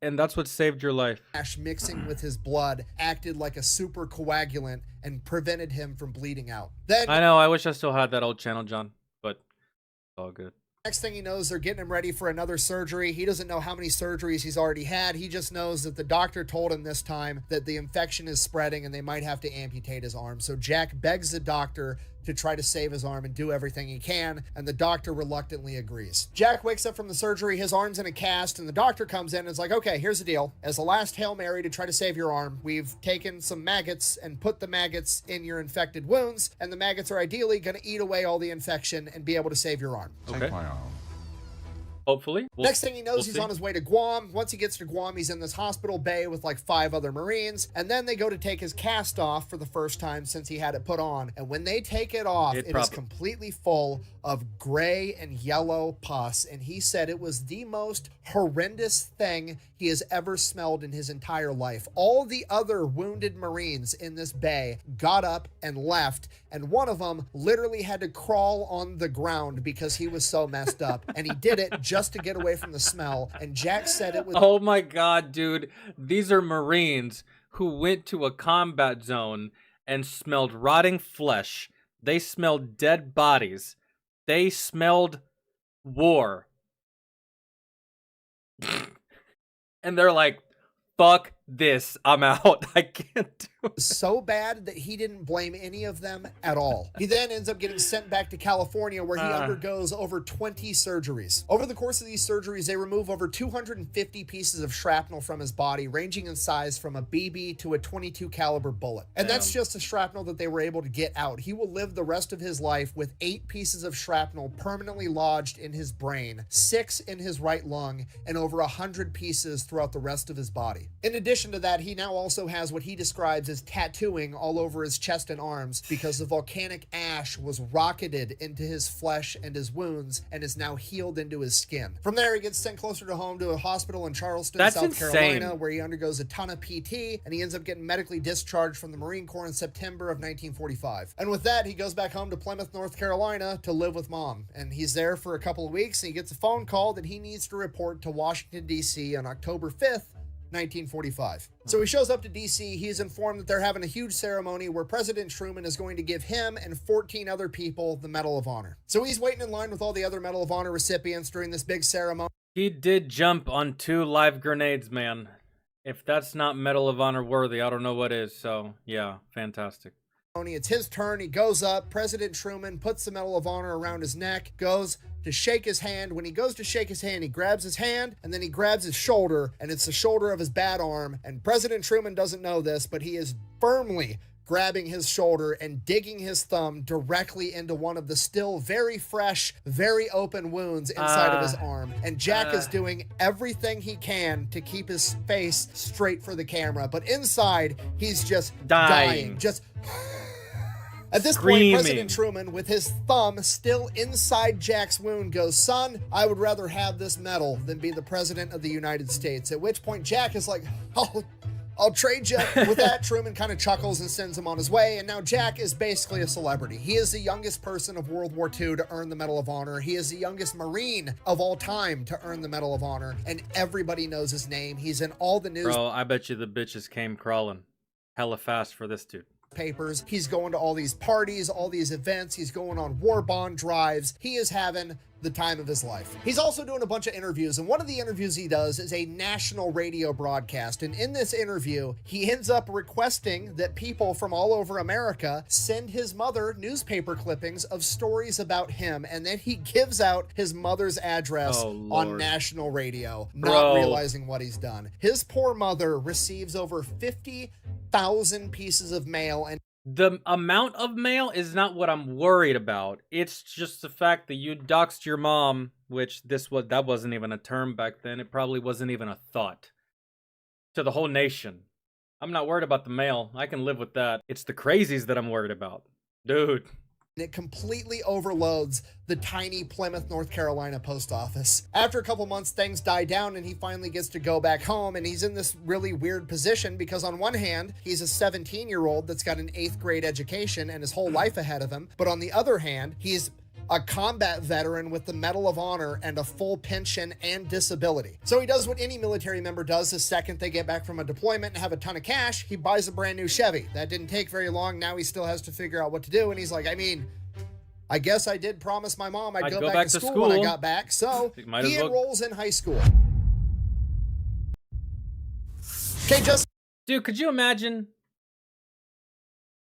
and that's what saved your life. Ash mixing with his blood acted like a super coagulant and prevented him from bleeding out. Then I know, I wish I still had that old channel, John, but it's all good. next thing he knows, they're getting him ready for another surgery. He doesn't know how many surgeries he's already had. He just knows that the doctor told him this time that the infection is spreading and they might have to amputate his arm. So Jack begs the doctor to try to save his arm and do everything he can, and the doctor reluctantly agrees. Jack wakes up from the surgery, his arm's in a cast, and the doctor comes in and is like, okay, here's the deal. As a last Hail Mary to try to save your arm, we've taken some maggots and put the maggots in your infected wounds, and the maggots are ideally going to eat away all the infection and be able to save your arm. Okay. Hopefully. Next thing he knows, he's on his way to Guam. Once he gets to Guam, he's in this hospital bay with like 5 other Marines. And then they go to take his cast off for the first time since he had it put on. And when they take it off, it is completely full of gray and yellow pus. And he said it was the most horrendous thing he has ever smelled in his entire life. All the other wounded Marines in this bay got up and left. And one of them literally had to crawl on the ground because he was so messed up. And he did it just to get away from the smell. And Jack said it was... Oh my God, dude. These are Marines who went to a combat zone and smelled rotting flesh. They smelled dead bodies. They smelled war. And they're like, fuck this, I'm out. I can't do it. So bad that he didn't blame any of them at all. He then ends up getting sent back to California, where he undergoes over 20 surgeries. Over the course of these surgeries, they remove over 250 pieces of shrapnel from his body, ranging in size from a BB to a 22 caliber bullet. And that's just the shrapnel that they were able to get out. He will live the rest of his life with 8 pieces of shrapnel permanently lodged in his brain, 6 in his right lung, and over 100 pieces throughout the rest of his body. In addition to that, he now also has what he describes as tattooing all over his chest and arms because the volcanic ash was rocketed into his flesh and his wounds and is now healed into his skin. From there, he gets sent closer to home to a hospital in Charleston, South Carolina, where he undergoes a ton of PT, and he ends up getting medically discharged from the Marine Corps in September of 1945. And with that, he goes back home to Plymouth, North Carolina to live with mom. And he's there for a couple of weeks, and he gets a phone call that he needs to report to Washington, D.C. on October 5th, 1945. So he shows up to DC. He is informed that they're having a huge ceremony where President Truman is going to give him and 14 other people the Medal of Honor. So he's waiting in line with all the other Medal of Honor recipients during this big ceremony. He did jump on 2 live grenades, man. If that's not Medal of Honor worthy, I don't know what is. So, yeah, fantastic. It's his turn. He goes up. President Truman puts the Medal of Honor around his neck, goes to shake his hand. When he goes to shake his hand, he grabs his hand, and then he grabs his shoulder, and it's the shoulder of his bad arm. And President Truman doesn't know this, but he is firmly grabbing his shoulder and digging his thumb directly into one of the still very fresh, very open wounds inside of his arm. And Jack is doing everything he can to keep his face straight for the camera, but inside, he's just dying. Just... At this point, President Truman, with his thumb still inside Jack's wound, goes, "Son, I would rather have this medal than be the president of the United States." At which point, Jack is like, I'll trade you. With that, Truman kind of chuckles and sends him on his way, and now Jack is basically a celebrity. He is the youngest person of World War II to earn the Medal of Honor. He is the youngest Marine of all time to earn the Medal of Honor, and everybody knows his name. He's in all the news. Bro, I bet you the bitches came crawling hella fast for this dude. Papers. He's going to all these parties, all these events. He's going on war bond drives. He is having the time of his life. He's also doing a bunch of interviews, and one of the interviews he does is a national radio broadcast. And in this interview, he ends up requesting that people from all over America send his mother newspaper clippings of stories about him, and then he gives out his mother's address on national radio, not realizing what he's done. His poor mother receives over 50,000 pieces of mail, and the amount of mail is not what I'm worried about. It's just the fact that you doxed your mom, which that wasn't even a term back then. It probably wasn't even a thought. To the whole nation. I'm not worried about the mail. I can live with that. It's the crazies that I'm worried about. Dude. It completely overloads the tiny Plymouth, North Carolina post office. After a couple months, things die down and he finally gets to go back home, and he's in this really weird position because on one hand, he's a 17-year-old that's got an 8th grade education and his whole life ahead of him, but on the other hand, he's a combat veteran with the Medal of Honor and a full pension and disability. So he does what any military member does the second they get back from a deployment and have a ton of cash. He buys a brand new Chevy. That didn't take very long. Now he still has to figure out what to do. And he's like, I mean, I guess I did promise my mom I'd go back to school when I got back. So he enrolls in high school. Okay, dude, could you imagine?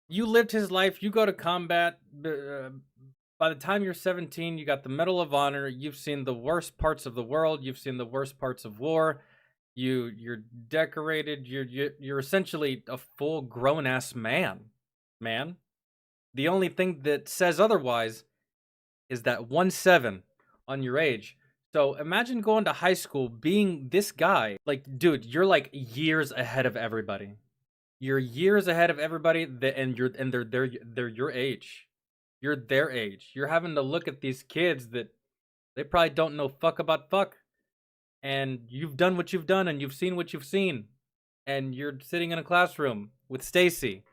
You lived his life. You go to combat. By the time you're 17, you got the Medal of Honor. You've seen the worst parts of the world. You've seen the worst parts of war. You're decorated. You're essentially a full grown-ass man. The only thing that says otherwise is that 1-7 on your age. So imagine going to high school being this guy. Like, dude, you're like years ahead of everybody. You're years ahead of everybody, and they're your age. You're their age. You're having to look at these kids that they probably don't know fuck about fuck. And you've done what you've done and you've seen what you've seen. And you're sitting in a classroom with Stacy.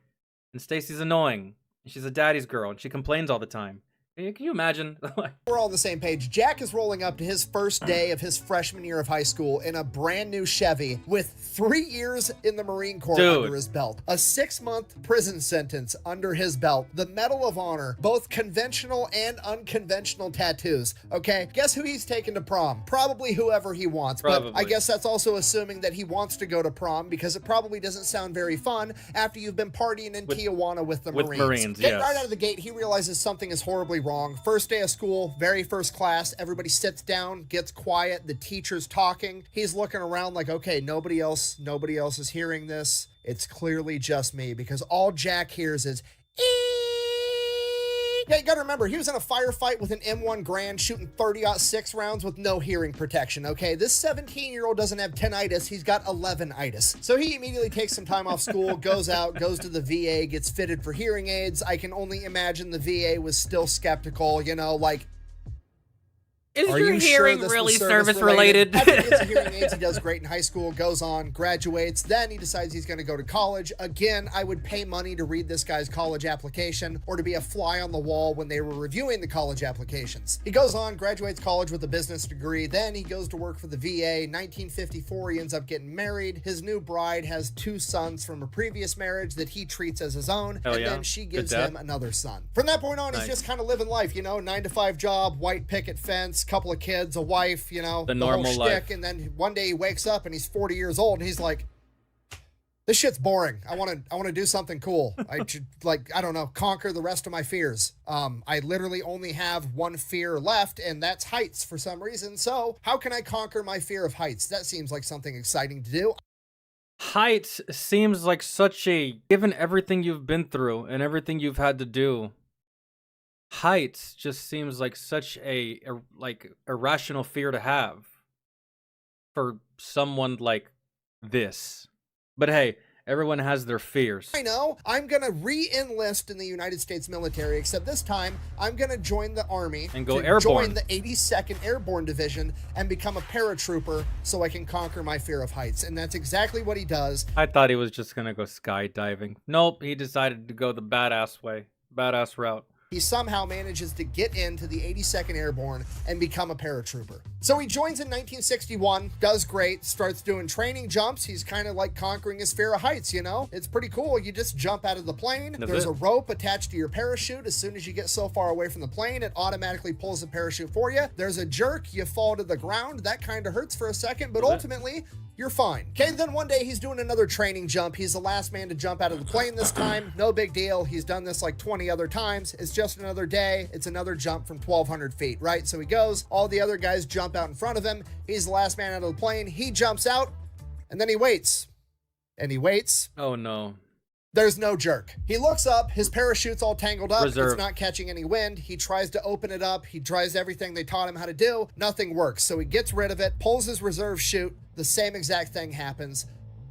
And Stacy's annoying. And she's a daddy's girl and she complains all the time. Can you imagine? We're all on the same page. Jack is rolling up to his first day of his freshman year of high school in a brand new Chevy with 3 years in the Marine Corps under his belt, a 6-month prison sentence under his belt, the Medal of Honor, both conventional and unconventional tattoos. Okay, guess who he's taking to prom? Probably whoever he wants. Probably. But I guess that's also assuming that he wants to go to prom, because it probably doesn't sound very fun after you've been partying in Tijuana with the Marines. Getting right out of the gate, he realizes something is horribly wrong. First day of school, very first class, everybody sits down, gets quiet, the teacher's talking. He's looking around like, okay, nobody else is hearing this. It's clearly just me, because all Jack hears is yeah, you gotta remember, he was in a firefight with an M1 Grand shooting 30-06 rounds with no hearing protection, okay? This 17-year-old doesn't have tinnitus, he's got 11itis. So he immediately takes some time off school, goes out, goes to the VA, gets fitted for hearing aids. I can only imagine the VA was still skeptical, you know, like, is your hearing really service related? After he gets hearing aids, he does great in high school, goes on, graduates. Then he decides he's going to go to college. Again, I would pay money to read this guy's college application or to be a fly on the wall when they were reviewing the college applications. He goes on, graduates college with a business degree. Then he goes to work for the VA. 1954, he ends up getting married. His new bride has 2 sons from a previous marriage that he treats as his own. Then she gives him another son. From that point on, he's just kind of living life, you know, 9-to-5 job, white picket fence, couple of kids, a wife, you know, the normal whole life. shtick. And then one day he wakes up and he's 40 years old and he's like, this shit's boring. I want to do something cool. I should, like, I don't know, conquer the rest of my fears. I literally only have one fear left, and that's heights for some reason. So how can I conquer my fear of heights? That seems like something exciting to do. Heights seems like such a, given everything you've been through and everything you've had to do, heights just seems like such a like irrational fear to have for someone like this. But hey, everyone has their fears. I know. I'm going to re-enlist in the United States military, except this time I'm going to join the Army and go join airborne. the 82nd Airborne Division and become a paratrooper so I can conquer my fear of heights. And that's exactly what he does. I thought he was just going to go skydiving. Nope, he decided to go the badass way, badass route. He somehow manages to get into the 82nd Airborne and become a paratrooper. So he joins in 1961, does great, starts doing training jumps. He's kind of like conquering his fear of heights, you know? It's pretty cool. You just jump out of the plane. There's a rope attached to your parachute. As soon as you get so far away from the plane, it automatically pulls the parachute for you. There's a jerk. You fall to the ground. That kind of hurts for a second, but ultimately, you're fine. Okay, then one day he's doing another training jump. He's the last man to jump out of the plane this time. No big deal. He's done this like 20 other times. It's just another day. It's another jump from 1,200 feet, right? So he goes, all the other guys jump out in front of him. He's the last man out of the plane. He jumps out, and then he waits. And he waits. Oh no. There's no jerk. He looks up, his parachute's all tangled up. Reserve. It's not catching any wind. He tries to open it up. He tries everything they taught him how to do. Nothing works. So he gets rid of it, pulls his reserve chute. The same exact thing happens.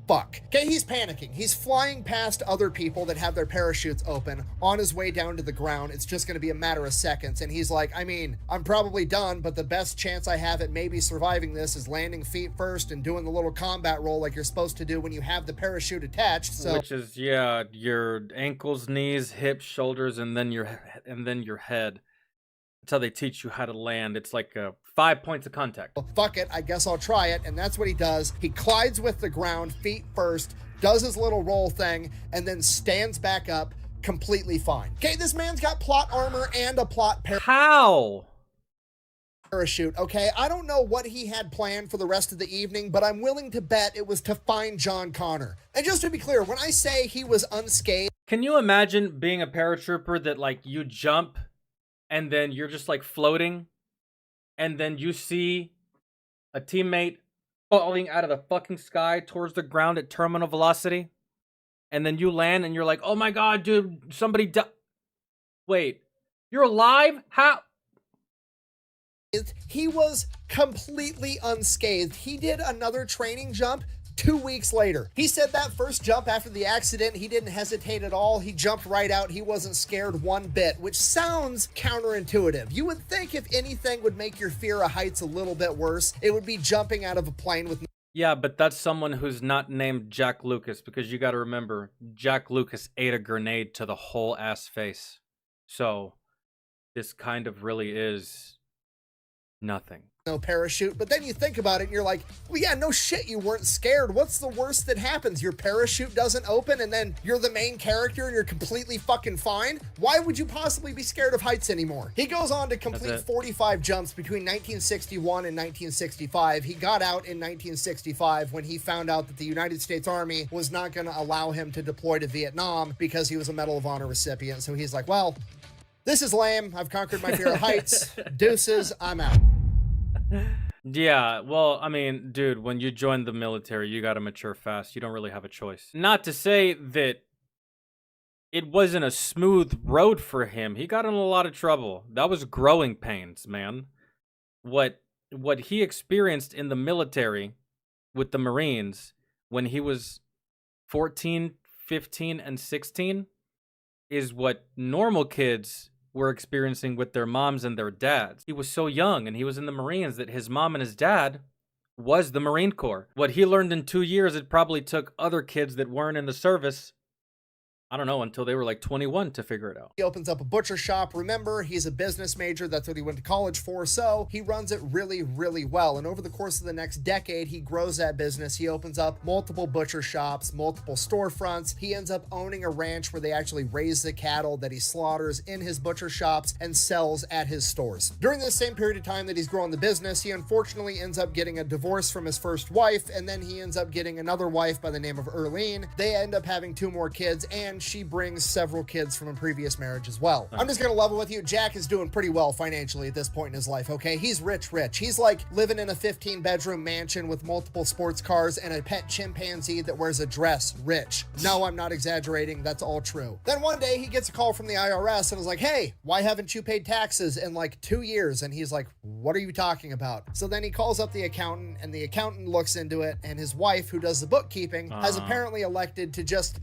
Fuck. Okay, he's panicking. He's flying past other people that have their parachutes open on his way down to the ground. It's just going to be a matter of seconds. And he's like, I mean, I'm probably done, but the best chance I have at maybe surviving this is landing feet first and doing the little combat roll like you're supposed to do when you have the parachute attached. So, which is, yeah, your ankles, knees, hips, shoulders, and then your head. That's how they teach you how to land. It's like 5 points of contact. Well, fuck it, I guess I'll try it. And that's what he does. He collides with the ground, feet first, does his little roll thing, and then stands back up completely fine. Okay, this man's got plot armor and a plot parachute, okay? I don't know what he had planned for the rest of the evening, but I'm willing to bet it was to find John Connor. And just to be clear, when I say he was unscathed... Can you imagine being a paratrooper that, like, you jump and then you're just like floating, and then you see a teammate falling out of the fucking sky towards the ground at terminal velocity, and then you land and you're like, oh my god, dude, somebody died. Wait, you're alive? How? He was completely unscathed. He did another training jump 2 weeks later. He said that first jump after the accident, he didn't hesitate at all. He jumped right out. He wasn't scared one bit, which sounds counterintuitive. You would think if anything would make your fear of heights a little bit worse, it would be jumping out of a plane with... Yeah, but that's someone who's not named Jack Lucas, because you got to remember, Jack Lucas ate a grenade to the whole ass face. So this kind of really is nothing. No parachute, but then you think about it and you're like, well, yeah, no shit, you weren't scared. What's the worst that happens? Your parachute doesn't open and then you're the main character and you're completely fucking fine? Why would you possibly be scared of heights anymore? He goes on to complete 45 jumps between 1961 and 1965. He got out in 1965 when he found out that the United States Army was not going to allow him to deploy to Vietnam because he was a Medal of Honor recipient. So he's like, well, this is lame. I've conquered my fear of heights. Deuces, I'm out. Yeah, well, I mean, dude, when you join the military, you gotta mature fast. You don't really have a choice. Not to say that it wasn't a smooth road for him. He got in a lot of trouble. That was growing pains, man. What he experienced in the military with the Marines when he was 14, 15, and 16 is what normal kids were experiencing with their moms and their dads. He was so young and he was in the Marines that his mom and his dad was the Marine Corps. What he learned in 2 years, it probably took other kids that weren't in the service, I don't know, until they were like 21 to figure it out. He opens up a butcher shop. Remember, he's a business major. That's what he went to college for. So he runs it really, really well. And over the course of the next decade, he grows that business. He opens up multiple butcher shops, multiple storefronts. He ends up owning a ranch where they actually raise the cattle that he slaughters in his butcher shops and sells at his stores. During this same period of time that he's growing the business, he unfortunately ends up getting a divorce from his first wife, and then he ends up getting another wife by the name of Erlene. They end up having 2 more kids, and she brings several kids from a previous marriage as well. I'm just gonna level with you. Jack is doing pretty well financially at this point in his life, okay? He's rich. He's like living in a 15-bedroom mansion with multiple sports cars and a pet chimpanzee that wears a dress. Rich. No, I'm not exaggerating. That's all true. Then one day he gets a call from the IRS and was like, hey, why haven't you paid taxes in like 2 years? And he's like, what are you talking about? So then he calls up the accountant, and the accountant looks into it, and his wife, who does the bookkeeping, has apparently elected to just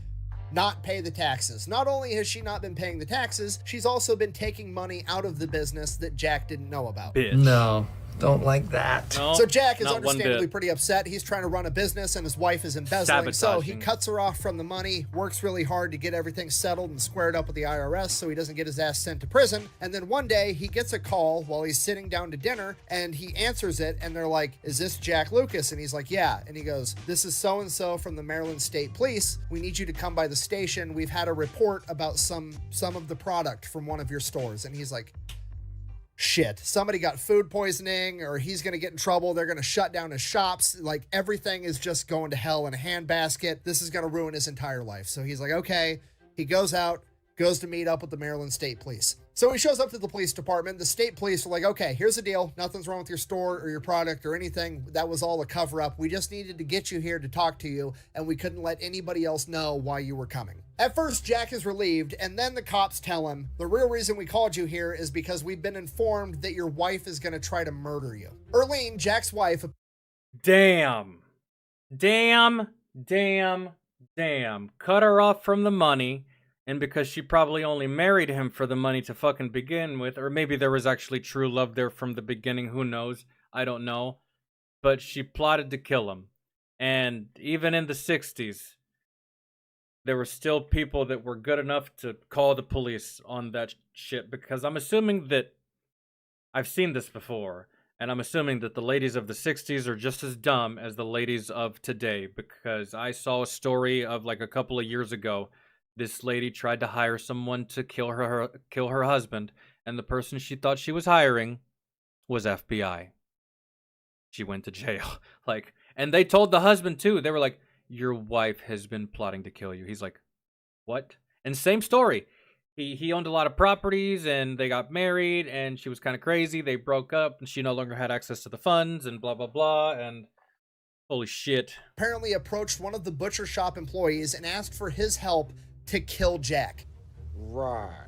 not pay the taxes. Not only has she not been paying the taxes, she's also been taking money out of the business that Jack didn't know about. Bitch. No, don't like that. No, so Jack is understandably pretty upset. He's trying to run a business and his wife is embezzling. So he cuts her off from the money, works really hard to get everything settled and squared up with the IRS so he doesn't get his ass sent to prison. And then one day he gets a call while he's sitting down to dinner, and he answers it, and they're like, is this Jack Lucas? And he's like, yeah. And he goes, this is so-and-so from the Maryland State Police. We need you to come by the station. We've had a report about some of the product from one of your stores. And he's like, shit, somebody got food poisoning, or he's going to get in trouble. They're going to shut down his shops. Like, everything is just going to hell in a handbasket. This is going to ruin his entire life. So he's like, okay. He goes out, goes to meet up with the Maryland State Police. So he shows up to the police department. The state police are like, okay, here's the deal. Nothing's wrong with your store or your product or anything. That was all a cover up. We just needed to get you here to talk to you, and we couldn't let anybody else know why you were coming. At first, Jack is relieved, and then the cops tell him, the real reason we called you here is because we've been informed that your wife is going to try to murder you. Erlene, Jack's wife. Damn. Cut her off from the money. And because she probably only married him for the money to fucking begin with, or maybe there was actually true love there from the beginning, who knows? I don't know. But she plotted to kill him. And even in the 60s, there were still people that were good enough to call the police on that shit, because I'm assuming that I've seen this before, and I'm assuming that the ladies of the 60s are just as dumb as the ladies of today, because I saw a story of like a couple of years ago. This lady tried to hire someone to kill her husband, and the person she thought she was hiring was FBI. She went to jail. And they told the husband too. They were like, your wife has been plotting to kill you. He's like, what? And same story. He owned a lot of properties, and they got married, and she was kind of crazy. They broke up, and she no longer had access to the funds, and blah, blah, blah, and holy shit. Apparently approached one of the butcher shop employees and asked for his help to kill Jack. Right.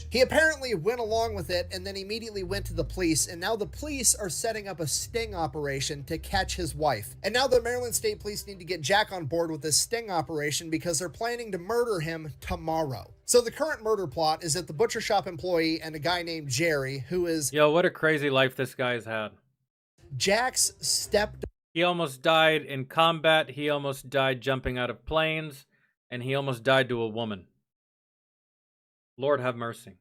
He apparently went along with it and then immediately went to the police, and now the police are setting up a sting operation to catch his wife. And now the Maryland State Police need to get Jack on board with this sting operation because they're planning to murder him tomorrow. So the current murder plot is that the butcher shop employee and a guy named Jerry, who is... Yo, what a crazy life this guy's had. Jack's stepdaughter. He almost died in combat. He almost died jumping out of planes. And he almost died to a woman. Lord have mercy.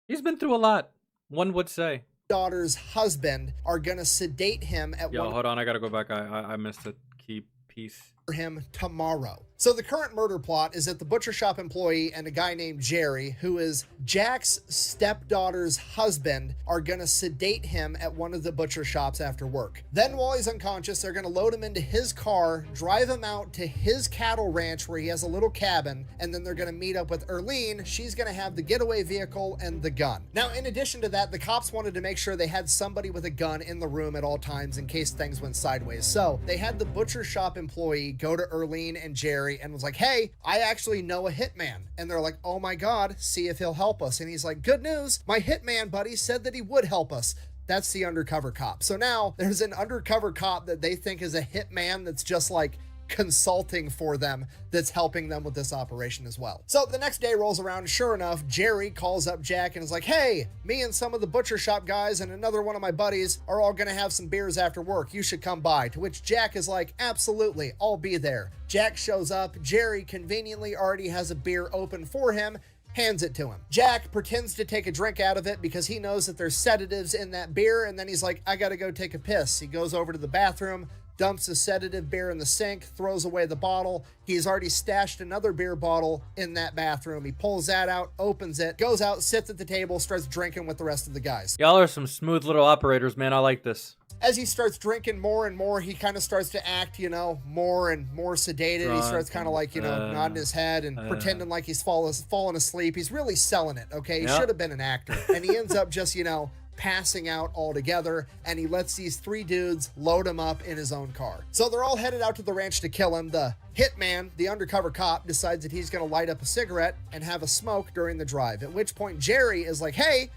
He's been through a lot, one would say. Daughter's husband are gonna sedate him at Yo, one hold on, I gotta go back. I missed a key piece. for him tomorrow. So the current murder plot is that the butcher shop employee and a guy named Jerry, who is Jack's stepdaughter's husband, are gonna sedate him at one of the butcher shops after work. Then while he's unconscious, they're gonna load him into his car, drive him out to his cattle ranch where he has a little cabin, and then they're gonna meet up with Erlene. She's gonna have the getaway vehicle and the gun. Now, in addition to that, the cops wanted to make sure they had somebody with a gun in the room at all times in case things went sideways. So they had the butcher shop employee go to Erlene and Jerry and was like, hey, I actually know a hitman. And they're like, oh my God, see if he'll help us. And he's like, good news, my hitman buddy said that he would help us. That's the undercover cop. So now there's an undercover cop that they think is a hitman that's just like consulting for them, that's helping them with this operation as well. So the next day rolls around. Sure enough, Jerry calls up Jack and is like, hey, me and some of the butcher shop guys and another one of my buddies are all gonna have some beers after work. You should come by. To which Jack is like, absolutely, I'll be there. Jack shows up. Jerry conveniently already has a beer open for him, hands it to him. Jack pretends to take a drink out of it because he knows that there's sedatives in that beer, and then he's like, I gotta go take a piss. He goes over to the bathroom, dumps a sedative beer in the sink, throws away the bottle. He's already stashed another beer bottle in that bathroom. He pulls that out, opens it, goes out, sits at the table, starts drinking with the rest of the guys. Y'all are some smooth little operators, man. I like this. As he starts drinking more and more, he kind of starts to act, you know, more and more sedated. He starts kind of like, you know, nodding his head and pretending like he's fallen asleep. He's really selling it, okay? He should have been an actor. And he ends up just, you know, passing out altogether, and he lets these three dudes load him up in his own car. So they're all headed out to the ranch to kill him. The hitman, the undercover cop, decides that he's going to light up a cigarette and have a smoke during the drive, at which point Jerry is like, hey,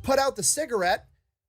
put out the cigarette.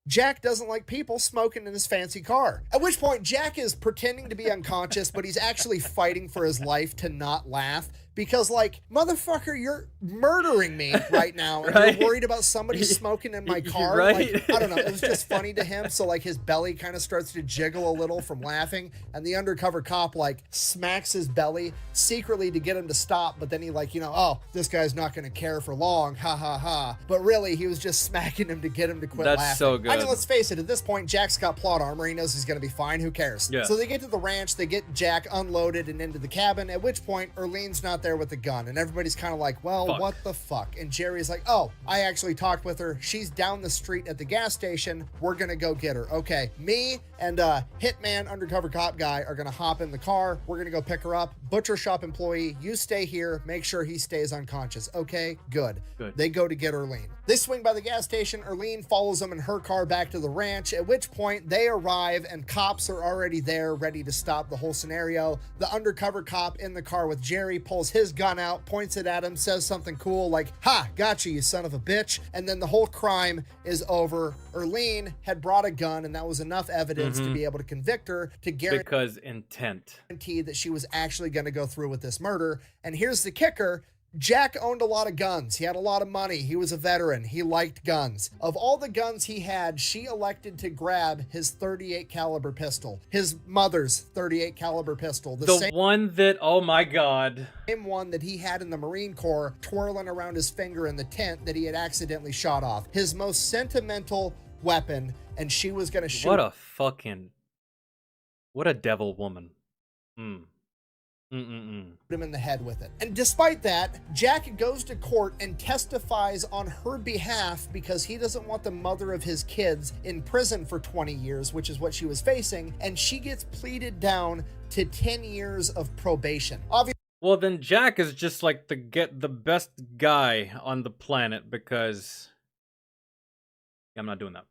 Jack doesn't like people smoking in his fancy car. At which point Jack is pretending to be unconscious, but he's actually fighting for his life to not laugh. Because, like, motherfucker, you're murdering me right now, and you're worried about somebody smoking in my car. Right? Like, I don't know. It was just funny to him. So, like, his belly kind of starts to jiggle a little from laughing, and the undercover cop, like, smacks his belly secretly to get him to stop. But then he, like, you know, oh, this guy's not going to care for long. Ha ha ha. But really, he was just smacking him to get him to quit laughing. That's so good. I mean, let's face it. At this point, Jack's got plot armor. He knows he's going to be fine. Who cares? Yeah. So they get to the ranch. They get Jack unloaded and into the cabin. At which point, Erlene's not there with the gun, and everybody's kind of like, well, what the fuck? And Jerry's like, oh, I actually talked with her. She's down the street at the gas station. We're gonna go get her. Okay, me and hitman undercover cop guy are gonna hop in the car. We're gonna go pick her up. Butcher shop employee, you stay here. Make sure he stays unconscious. Okay, good. They go to get Erlene. They swing by the gas station. Erlene follows them in her car back to the ranch, at which point they arrive and cops are already there ready to stop the whole scenario. The undercover cop in the car with Jerry pulls his gun out, points it at him, says something cool like, ha, gotcha, you son of a bitch. And then the whole crime is over. Erlene had brought a gun, and that was enough evidence to be able to convict her, to because intent. guarantee that she was actually going to go through with this murder. And here's the kicker. Jack owned a lot of guns. He had a lot of money. He was a veteran. He liked guns. Of all the guns he had, she elected to grab his 38 caliber pistol. His mother's 38 caliber pistol. The same one that, oh my God. Same one that he had in the Marine Corps, twirling around his finger in the tent that he had accidentally shot off. His most sentimental weapon, and she was going to shoot. What a devil woman. Him in the head with it. And despite that, Jack goes to court and testifies on her behalf because he doesn't want the mother of his kids in prison for 20 years, which is what she was facing, and she gets pleaded down to 10 years of probation. Obviously, well, then Jack is just like the best guy on the planet because I'm not doing that.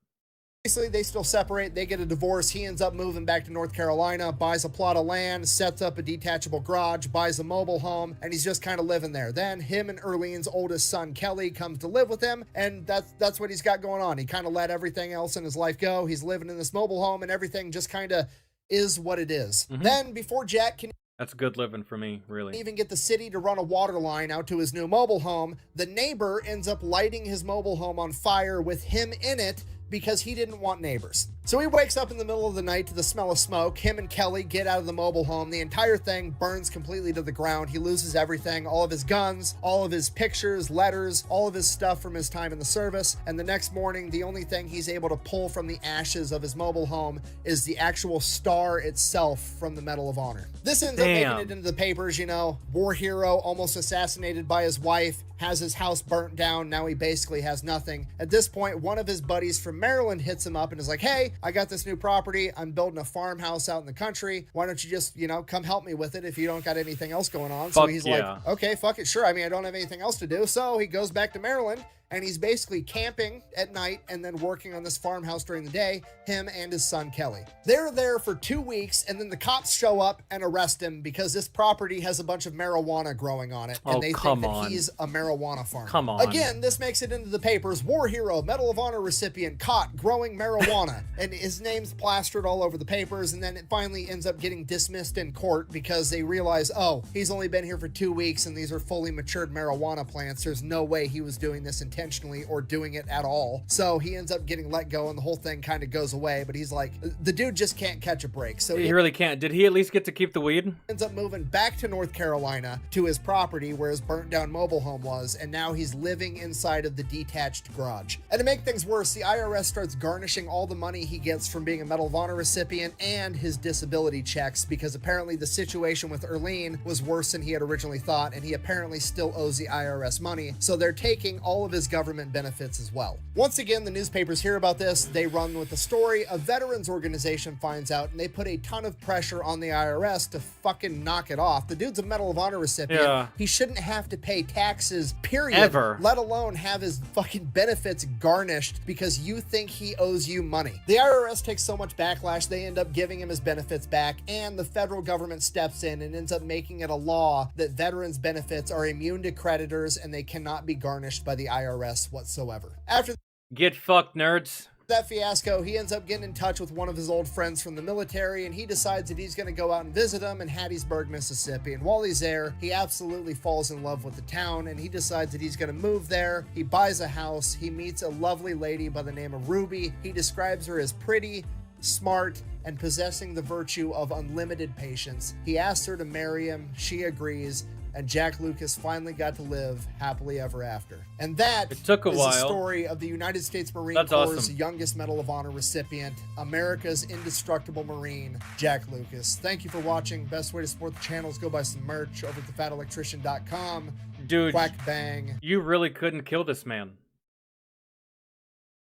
they still separate. They get a divorce. He ends up moving back to North Carolina, buys a plot of land, sets up a detachable garage, buys a mobile home, and he's just kind of living there. Then him and Erlene's oldest son, Kelly, comes to live with him, and that's what he's got going on. He kind of let everything else in his life go. He's living in this mobile home, and everything just kind of is what it is. Then, before Jack can That's good living for me, really. even get the city to run a water line out to his new mobile home, the neighbor ends up lighting his mobile home on fire with him in it because he didn't want neighbors. So he wakes up in the middle of the night to the smell of smoke. Him and Kelly get out of the mobile home. The entire thing burns completely to the ground. He loses everything, all of his guns, all of his pictures, letters, all of his stuff from his time in the service. And the next morning, the only thing he's able to pull from the ashes of his mobile home is the actual star itself from the Medal of Honor. This ends up making it into the papers, you know, war hero, almost assassinated by his wife, has his house burnt down. Now he basically has nothing. At this point, one of his buddies from Maryland hits him up and is like, hey, I got this new property. I'm building a farmhouse out in the country. Why don't you just, you know, come help me with it if you don't got anything else going on? So he's like, okay, fuck it. Sure. I mean, I don't have anything else to do. So he goes back to Maryland. And he's basically camping at night and then working on this farmhouse during the day, him and his son, Kelly. They're there for 2 weeks, and then the cops show up and arrest him because this property has a bunch of marijuana growing on it, and they think that he's a marijuana farmer. Come on. Again, this makes it into the papers. War hero, Medal of Honor recipient, caught growing marijuana. And his name's plastered all over the papers, and then it finally ends up getting dismissed in court because they realize, oh, he's only been here for 2 weeks, and these are fully matured marijuana plants. There's no way he was doing this intentionally or doing it at all. So he ends up getting let go and the whole thing kind of goes away, but he's like, the dude just can't catch a break. So he really can't. Did he at least get to keep the weed? Ends up moving back to North Carolina to his property where his burnt down mobile home was, and now he's living inside of the detached garage. And to make things worse, the IRS starts garnishing all the money he gets from being a Medal of Honor recipient and his disability checks, because apparently the situation with Erlene was worse than he had originally thought, and he apparently still owes the IRS money. So they're taking all of his government benefits as well. Once again, the newspapers hear about this. They run with the story. A veterans organization finds out, and they put a ton of pressure on the IRS to fucking knock it off. The dude's a Medal of Honor recipient. Yeah. He shouldn't have to pay taxes, period. Ever. Let alone have his fucking benefits garnished because you think he owes you money. The IRS takes so much backlash, they end up giving him his benefits back, and the federal government steps in and ends up making it a law that veterans' benefits are immune to creditors and they cannot be garnished by the IRS whatsoever. After Get fucked, nerds. that fiasco, he ends up getting in touch with one of his old friends from the military, and he decides that he's going to go out and visit him in Hattiesburg, Mississippi. And while he's there, he absolutely falls in love with the town, and he decides that he's going to move there. He buys a house. He meets a lovely lady by the name of Ruby. He describes her as pretty, smart, and possessing the virtue of unlimited patience. He asks her to marry him. She agrees. And Jack Lucas finally got to live happily ever after. And that it took a is while. the story of the United States Marine That's Corps' awesome. youngest Medal of Honor recipient, America's indestructible Marine, Jack Lucas. Thank you for watching. Best way to support the channel is go buy some merch over at thefatelectrician.com. Dude, Quack bang. You really couldn't kill this man.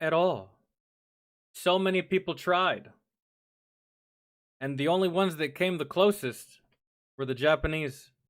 At all. So many people tried. And the only ones that came the closest were the Japanese.